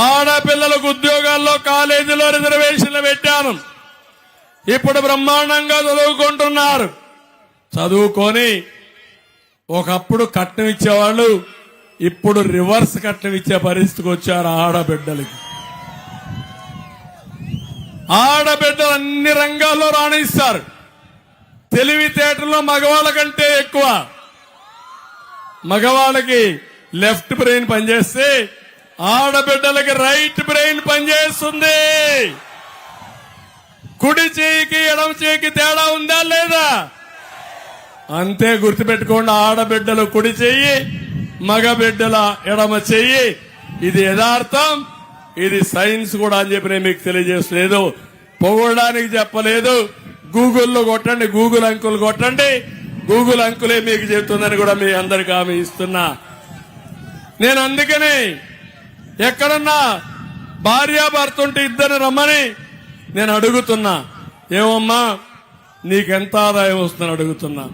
ఆడపిల్లలకు ఉద్యోగాల్లో కాలేజీలో రిజర్వేషన్లు పెట్టాను. ఇప్పుడు బ్రహ్మాండంగా చదువుకుంటున్నారు. చదువుకొని ఒకప్పుడు కట్నం ఇచ్చేవాళ్ళు ఇప్పుడు రివర్స్ కట్నం ఇచ్చే పరిస్థితికి వచ్చారు ఆడబిడ్డలకి. ఆడబిడ్డలు అన్ని రంగాల్లో రాణిస్తారు. తెలివితేటల్లో మగవాళ్ళ కంటే ఎక్కువ. మగవాళ్ళకి లెఫ్ట్ బ్రెయిన్ పనిచేస్తే ఆడబిడ్డలకి రైట్ బ్రెయిన్ పనిచేస్తుంది. కుడి చేయికి ఎడమ చేయికి తేడా ఉందా లేదా? అంతే గుర్తుపెట్టుకోండి. ఆడబిడ్డలు కుడి చెయ్యి, మగబిడ్డల ఎడమ చెయ్యి. ఇది యథార్థం, ఇది సైన్స్ కూడా అని చెప్పి నేను మీకు తెలియజేస్తలేదు, పొగడానికి చెప్పలేదు. గూగుల్లో కొట్టండి, గూగుల్ అంకుల్ కొట్టండి, గూగుల్ అంకులే మీకు చెప్తుందని కూడా మీ అందరికి హామీ ఇస్తున్నా. నేను అందుకని ఎక్కడన్నా భార్యాభర్త ఉంటే ఇద్దరిని రమ్మని నేను అడుగుతున్నా. ఏమమ్మా నీకెంత ఆదాయం వస్తుందని అడుగుతున్నా.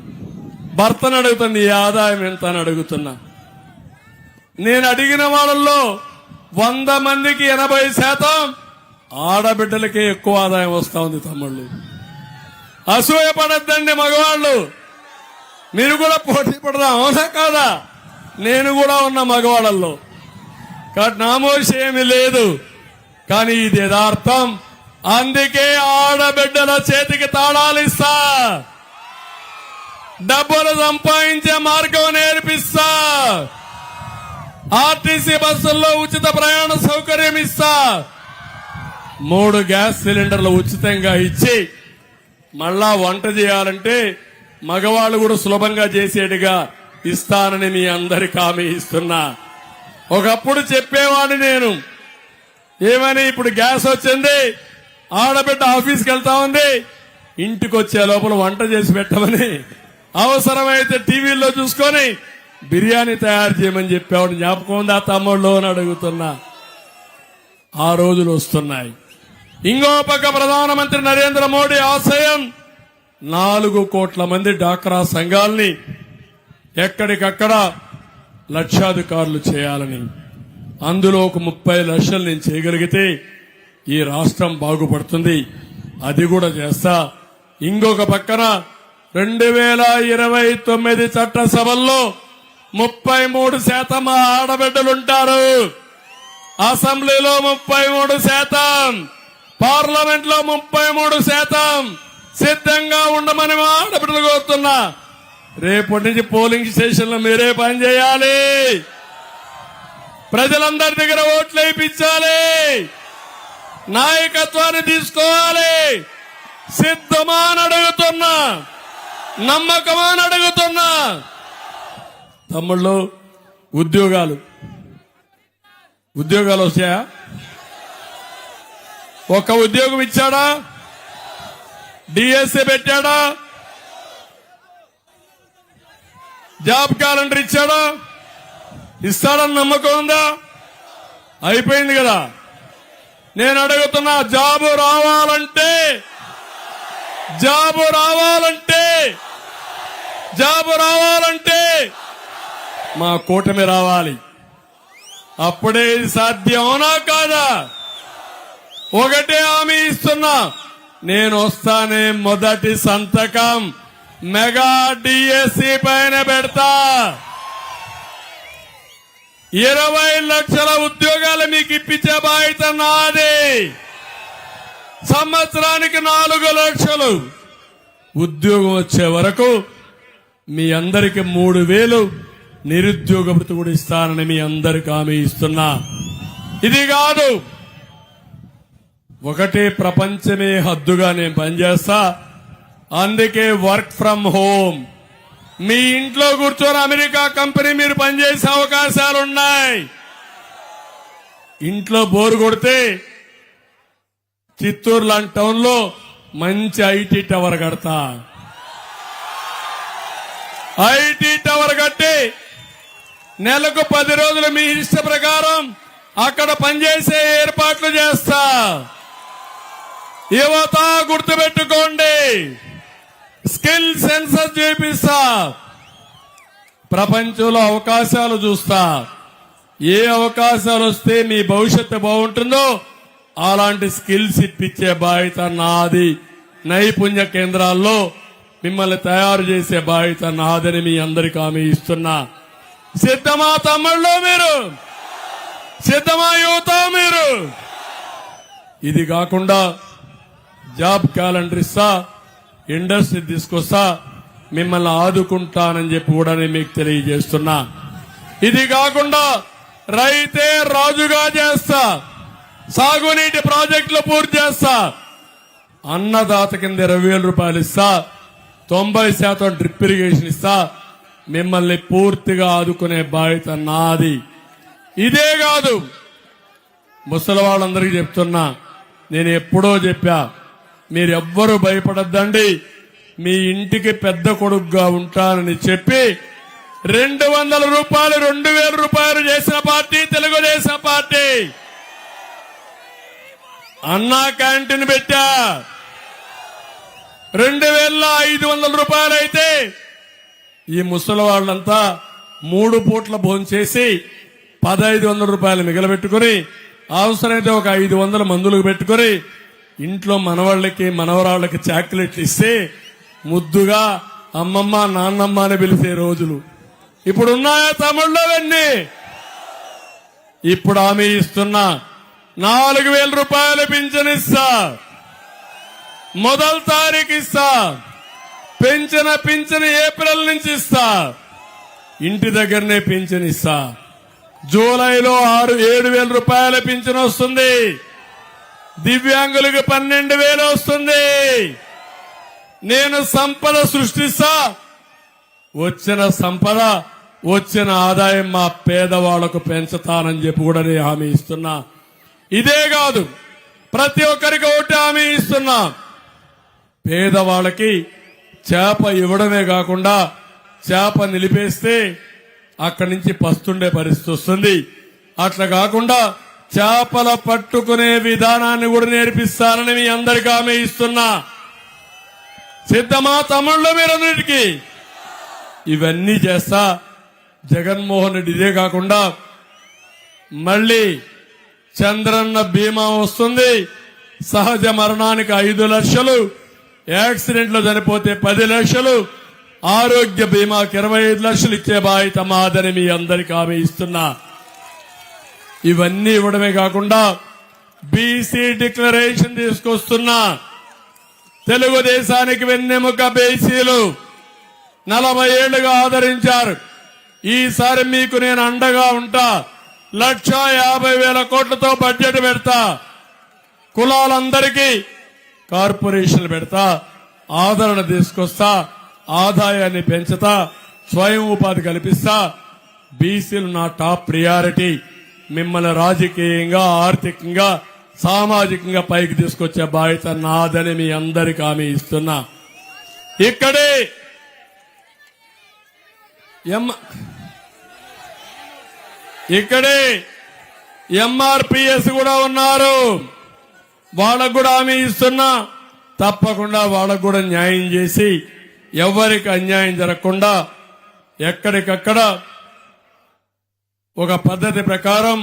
భర్తను అడుగుతున్నా, నీ ఆదాయం ఎంత అని అడుగుతున్నా. నేను అడిగిన వాళ్ళల్లో 100 మందికి 80% ఆడబిడ్డలకే ఎక్కువ ఆదాయం వస్తా ఉంది. తమ్ముళ్ళు అసూయపడద్దండి మగవాళ్ళు, మీరు కూడా పోటీ పడదాం. అవునా కాదా? నేను కూడా ఉన్న మగవాళ్ళల్లో కాబట్టి నామోషి ఏమీ లేదు. కానీ ఇది యథార్థం. అందుకే ఆడబిడ్డల చేతికి తాళాలు ఇస్తా, డబ్బులు సంపాదించే మార్గం నేర్పిస్తా. ఆర్టీసీ బస్సుల్లో ఉచిత ప్రయాణ సౌకర్యం ఇస్తా, 3 గ్యాస్ సిలిండర్లు ఉచితంగా ఇచ్చి మళ్ళా వంట చేయాలంటే మగవాళ్ళు కూడా సులభంగా చేసేట్టుగా ఇస్తానని మీ అందరికి హామీ ఇస్తున్నా. ఒకప్పుడు చెప్పేవాడిని నేను, ఏమని, ఇప్పుడు గ్యాస్ వచ్చింది, ఆడబిడ్డ ఆఫీస్కి వెళ్తా ఉంది, ఇంటికి వచ్చే లోపల వంట చేసి పెట్టమని, అవసరమైతే టీవీల్లో చూసుకొని బిర్యానీ తయారు చేయమని చెప్పేవాడు జ్ఞాపకం ఉందా తమ్ముళ్ళు అని అడుగుతున్నా. ఆ రోజులు వస్తున్నాయి. ఇంకో పక్క ప్రధానమంత్రి నరేంద్ర మోడీ ఆశయం 4 కోట్ల మంది డాక్రా సంఘాల్ని ఎక్కడికక్కడ లక్షాధికారులు చేయాలని, అందులో ఒక 30 లక్షలు నేను చేయగలిగితే ఈ రాష్ట్రం బాగుపడుతుంది, అది కూడా చేస్తా. ఇంకొక పక్కన 2029 చట్టసభల్లో 33% ఆడబిడ్డలుంటారు, అసెంబ్లీలో 33%, పార్లమెంట్ లో 33%. సిద్ధంగా ఉండమని మా ఆడబిడ్డలు కోరుతున్నా. రేపటి నుంచి పోలింగ్ స్టేషన్ లో మీరే పనిచేయాలి, ప్రజలందరి దగ్గర ఓట్లు వేయించాలి, నాయకత్వాన్ని తీసుకోవాలి. సిద్ధమా అని అడుగుతున్నా, నమ్మకమా అని అడుగుతున్నా. తమ్ముళ్ళు, ఉద్యోగాలు వచ్చాయా? ఒక ఉద్యోగం ఇచ్చాడా? డిఎస్సీ పెట్టాడా? జాబ్ క్యాలెండర్ ఇచ్చాడా? ఇస్తాడని నమ్మకం ఉందా? అయిపోయింది కదా. నేను అడుగుతున్నా, జాబు రావాలంటే మా కూటమి రావాలి. అప్పుడే ఇది సాధ్యం, అవునా కాదా? ఒకటే హామీ ఇస్తున్నా, నేను వస్తానే మొదటి సంతకం మెగా డిఎస్సీ పైన పెడతా. 20 లక్షల ఉద్యోగాలు మీకు ఇప్పించే బాధ్యత నాది. సంవత్సరానికి 4 లక్షలు ఉద్యోగం వచ్చే వరకు మీ అందరికి 3,000 నిరుద్యోగ భృతి కూడా ఇస్తానని మీ అందరికి హామీ ఇస్తున్నా. ఇది కాదు, ఒకటే ప్రపంచమే హద్దుగా నేను పనిచేస్తా. అందుకే వర్క్ ఫ్రం హోమ్, మీ ఇంట్లో కూర్చొని అమెరికా కంపెనీ మీరు పనిచేసే అవకాశాలున్నాయి. ఇంట్లో బోరు కొడితే చిత్తూరు లాంటి టౌన్ లో మంచి ఐటీ టవర్ కడతా. ఐటీ టవర్ కట్టి నెలకు 10 రోజులు మీ ఇష్ట ప్రకారం అక్కడ పనిచేసే ఏర్పాట్లు చేస్తా. యువత గుర్తుపెట్టుకోండి, స్కిల్ సెన్సస్ చేపిస్తా. ప్రపంచంలో అవకాశాలు చూస్తా. ఏ అవకాశాలు వస్తే మీ భవిష్యత్తు బాగుంటుందో అలాంటి స్కిల్స్ ఇప్పించే బాధ్యత నాది. నైపుణ్య కేంద్రాల్లో మిమ్మల్ని తయారు చేసే బాధ్యత నాదని మీ అందరికీ హామీ ఇస్తున్నా. సిద్ధమా తమ్ముళ్ళు మీరు? సిద్ధమా యువత మీరు? ఇది కాకుండా జాబ్ క్యాలెండర్ ఇస్తా, ఇండస్ట్రీ తీసుకొస్తా, మిమ్మల్ని ఆదుకుంటానని చెప్పి కూడా నేను మీకు తెలియజేస్తున్నా. ఇది కాకుండా రైతే రాజుగా చేస్తా, సాగునీటి ప్రాజెక్టులు పూర్తి చేస్తా, అన్నదాత కింద 20,000 రూపాయలు ఇస్తా, 90% డ్రిప్ ఇరిగేషన్ ఇస్తా. మిమ్మల్ని పూర్తిగా ఆదుకునే బాధ్యత నాది. ఇదే కాదు, ముసలి వాళ్ళందరికీ చెప్తున్నా, నేను ఎప్పుడో చెప్పా, మీరెవ్వరూ భయపడద్దండి, మీ ఇంటికి పెద్ద కొడుకుగా ఉంటానని చెప్పి 200 రూపాయలు 2,000 రూపాయలు చేసిన పార్టీ తెలుగుదేశం పార్టీ. అన్నా క్యాంటీన్ పెట్టా, 2,500 రూపాయలు అయితే ఈ ముసలి వాళ్ళంతా 3 పూట్ల భోజనం చేసి 1,500 రూపాయలు మిగలబెట్టుకుని అవసరమైతే ఒక 500 మందులకు పెట్టుకుని ఇంట్లో మనవాళ్ళకి మనవరాళ్ళకి చాక్లెట్లు ఇస్తే ముద్దుగా అమ్మమ్మ నాన్నమ్మ అని పిలిచే రోజులు ఇప్పుడున్నాయా తమ్ముళ్ళు? అవన్నీ ఇప్పుడు హామీ ఇస్తున్నా. 4,000 రూపాయలు పింఛన్ ఇస్తా, మొదటి తారీఖు ఇస్తా. పింఛన్ ఏప్రిల్ నుంచి ఇస్తా, ఇంటి దగ్గరనే పింఛన్ ఇస్తా. జూలైలో 7,000 రూపాయల పింఛన్ వస్తుంది. దివ్యాంగులకు 12,000 వస్తుంది. నేను సంపద సృష్టిస్తా. వచ్చిన సంపద, వచ్చిన ఆదాయం మా పేదవాళ్లకు పెంచుతానని చెప్పి కూడా నేను హామీ ఇస్తున్నా. ఇదే కాదు, ప్రతి ఒక్కరికి ఒకటి హామీ ఇస్తున్నా. పేదవాళ్ళకి చేప ఇవ్వడమే కాకుండా చేప నిలిపేస్తే అక్కడి నుంచి పస్తుండే పరిస్థితి వస్తుంది. అట్లా కాకుండా చేపల పట్టుకునే విధానాన్ని కూడా నేర్పిస్తానని మీ అందరికీ హామీ ఇస్తున్నా. సిద్ధమా తమ్ముళ్ళు మీరన్నిటికీ? ఇవన్నీ చేస్తా. జగన్మోహన్ రెడ్డి ఇదే కాకుండా మళ్ళీ చంద్రన్న బీమా వస్తుంది. సహజ మరణానికి 5 లక్షలు, యాక్సిడెంట్ లో చనిపోతే 10 లక్షలు, ఆరోగ్య బీమాకి 25 లక్షలు ఇచ్చే బాధ్యత మాదని మీ అందరికీ హామీ ఇస్తున్నా. ఇవన్నీ ఇవ్వడమే కాకుండా బీసీ డిక్లరేషన్ తీసుకొస్తున్నా. తెలుగుదేశానికి వెన్నెముక బీసీలు 40 ఏళ్లుగా ఆదరించారు. ఈసారి మీకు నేను అండగా ఉంటా. 1,50,000 కోట్లతో బడ్జెట్ పెడతా. కులాలందరికీ కార్పొరేషన్లు పెడతా. ఆదరణ తీసుకొస్తా. ఆదాయాన్ని పెంచుతా. స్వయం ఉపాధి కల్పిస్తా. బీసీలు నా టాప్ ప్రియారిటీ. మిమ్మల్ని రాజకీయంగా, ఆర్థికంగా, సామాజికంగా పైకి తీసుకొచ్చే బాధ్యత నాదని మీ అందరికీ హామీ ఇస్తున్నా. ఇక్కడే ఎంఆర్పిఎస్ కూడా ఉన్నారు. వాళ్ళకు కూడా హామీ ఇస్తున్నా. తప్పకుండా వాళ్ళకు కూడా న్యాయం చేసి ఎవరికి అన్యాయం జరగకుండా ఎక్కడికక్కడ ఒక పద్ధతి ప్రకారం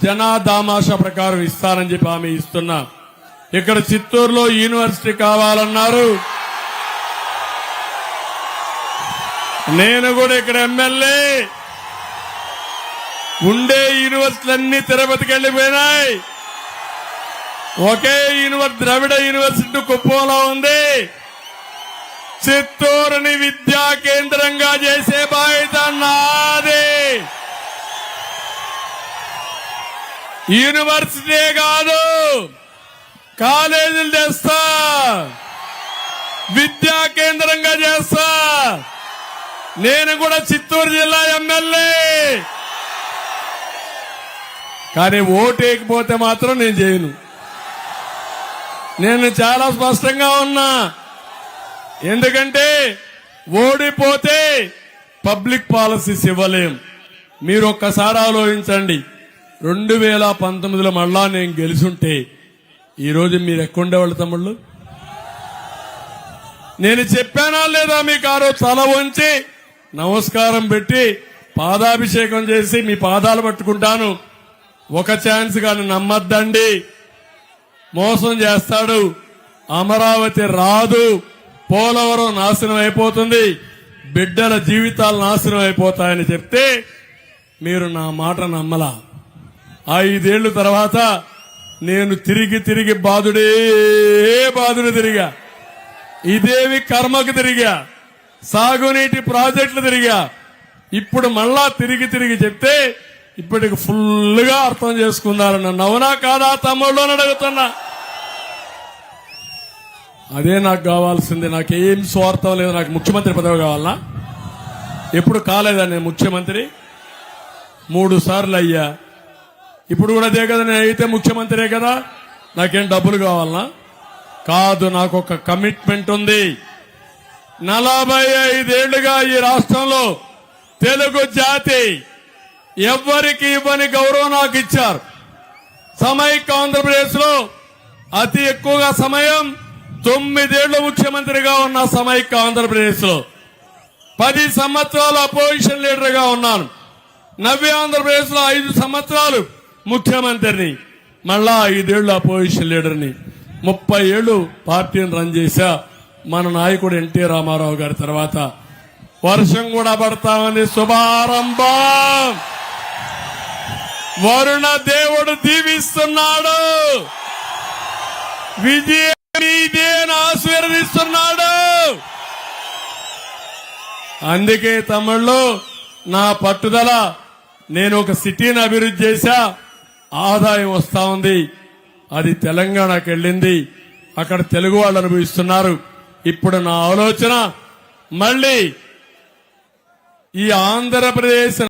జనాదామాష ప్రకారం ఇస్తానని చెప్పి హామీ ఇస్తున్నా. ఇక్కడ చిత్తూరులో యూనివర్సిటీ కావాలన్నారు. నేను కూడా ఇక్కడ ఎమ్మెల్యే. ఉండే యూనివర్సిటీలన్నీ తిరుపతికి వెళ్లిపోయినాయి. ఒకే యూనివర్సిటీ, ద్రవిడ యూనివర్సిటీ కుప్పంలో ఉంది. చిత్తూరుని విద్యా కేంద్రంగా చేసే బాధ్యత నాది. యూనివర్సిటీ కాదు, కాలేజీలు చేస్తా, విద్యా కేంద్రంగా చేస్తా. నేను కూడా చిత్తూరు జిల్లా ఎమ్మెల్యే. కానీ ఓటేయకపోతే మాత్రం నేను చేయను. నేను చాలా స్పష్టంగా ఉన్నా. ఎందుకంటే ఓడిపోతే పబ్లిక్ పాలసీస్ ఇవ్వలేం. మీరు ఒక్కసారి ఆలోచించండి. 2019లో మళ్ళా నేను గెలుచుంటే ఈరోజు మీరు ఎక్కడుండేవాళ్ళు తమ్ముళ్ళు? నేను చెప్పానా లేదా మీకు? ఆ రోజు తల వంచి నమస్కారం పెట్టి పాదాభిషేకం చేసి మీ పాదాలు పట్టుకుంటాను. ఒక ఛాన్స్ కానీ నమ్మద్దండి. మోసం చేస్తాడు. అమరావతి రాదు. పోలవరం నాశనం అయిపోతుంది. బిడ్డల జీవితాలు నాశనం అయిపోతాయని చెప్తే మీరు నా మాట నమ్మలా. 5 ఏళ్ల తర్వాత నేను తిరిగి బాధుడు తిరిగా. ఇదేవి కర్మకు తిరిగా. సాగునీటి ప్రాజెక్టులు తిరిగా. ఇప్పుడు మళ్ళా తిరిగి చెప్తే ఇప్పటికి ఫుల్ గా అర్థం చేసుకున్నారు. నన్ను అవునా కాదా తమ్ముళ్ళు అని అడుగుతున్నా. అదే నాకు కావాల్సింది. నాకేం స్వార్థం లేదు. నాకు ముఖ్యమంత్రి పదవి కావాలనా? ఎప్పుడు కాలేదా నేను ముఖ్యమంత్రి? 3 సార్లు అయ్యా. ఇప్పుడు కూడా అదే కదా, నేను అయితే ముఖ్యమంత్రే కదా. నాకేం డబ్బులు కావాలనా? కాదు, నాకు ఒక కమిట్మెంట్ ఉంది. 45 ఏళ్లుగా ఈ రాష్ట్రంలో తెలుగు జాతి ఎవ్వరికి ఇవ్వని గౌరవం నాకు ఇచ్చారు. సమైక్య ఆంధ్రప్రదేశ్ లో అతి ఎక్కువగా సమయం 9 ఏళ్లు ముఖ్యమంత్రిగా ఉన్న సమైక్య ఆంధ్రప్రదేశ్ లో 10 సంవత్సరాలు అపోజిషన్ లీడర్ గా ఉన్నాను. నవ్య ఆంధ్రప్రదేశ్ లో 5 సంవత్సరాలు ముఖ్యమంత్రిని, మళ్ళా 5 ఏళ్లు అపోజిషన్ లీడర్ని, 30 ఏళ్లు పార్టీని రన్ చేశా. మన నాయకుడు ఎన్టీ రామారావు గారి తర్వాత వర్షం కూడా పడతామని శుభారంభం. వరుణ దేవుడు దీవిస్తున్నాడు. విజయం నీదేని ఆశీర్వదిస్తున్నాడు. అందుకే తమ్ముళ్ళు నా పట్టుదల నేను ఒక సిటీని అభివృద్ధి చేశా, ఆదాయం వస్తా ఉంది, అది తెలంగాణకు వెళ్ళింది, అక్కడ తెలుగు వాళ్ళు అనుభవిస్తున్నారు. ఇప్పుడు నా ఆలోచన మళ్ళీ ఈ ఆంధ్రప్రదేశ్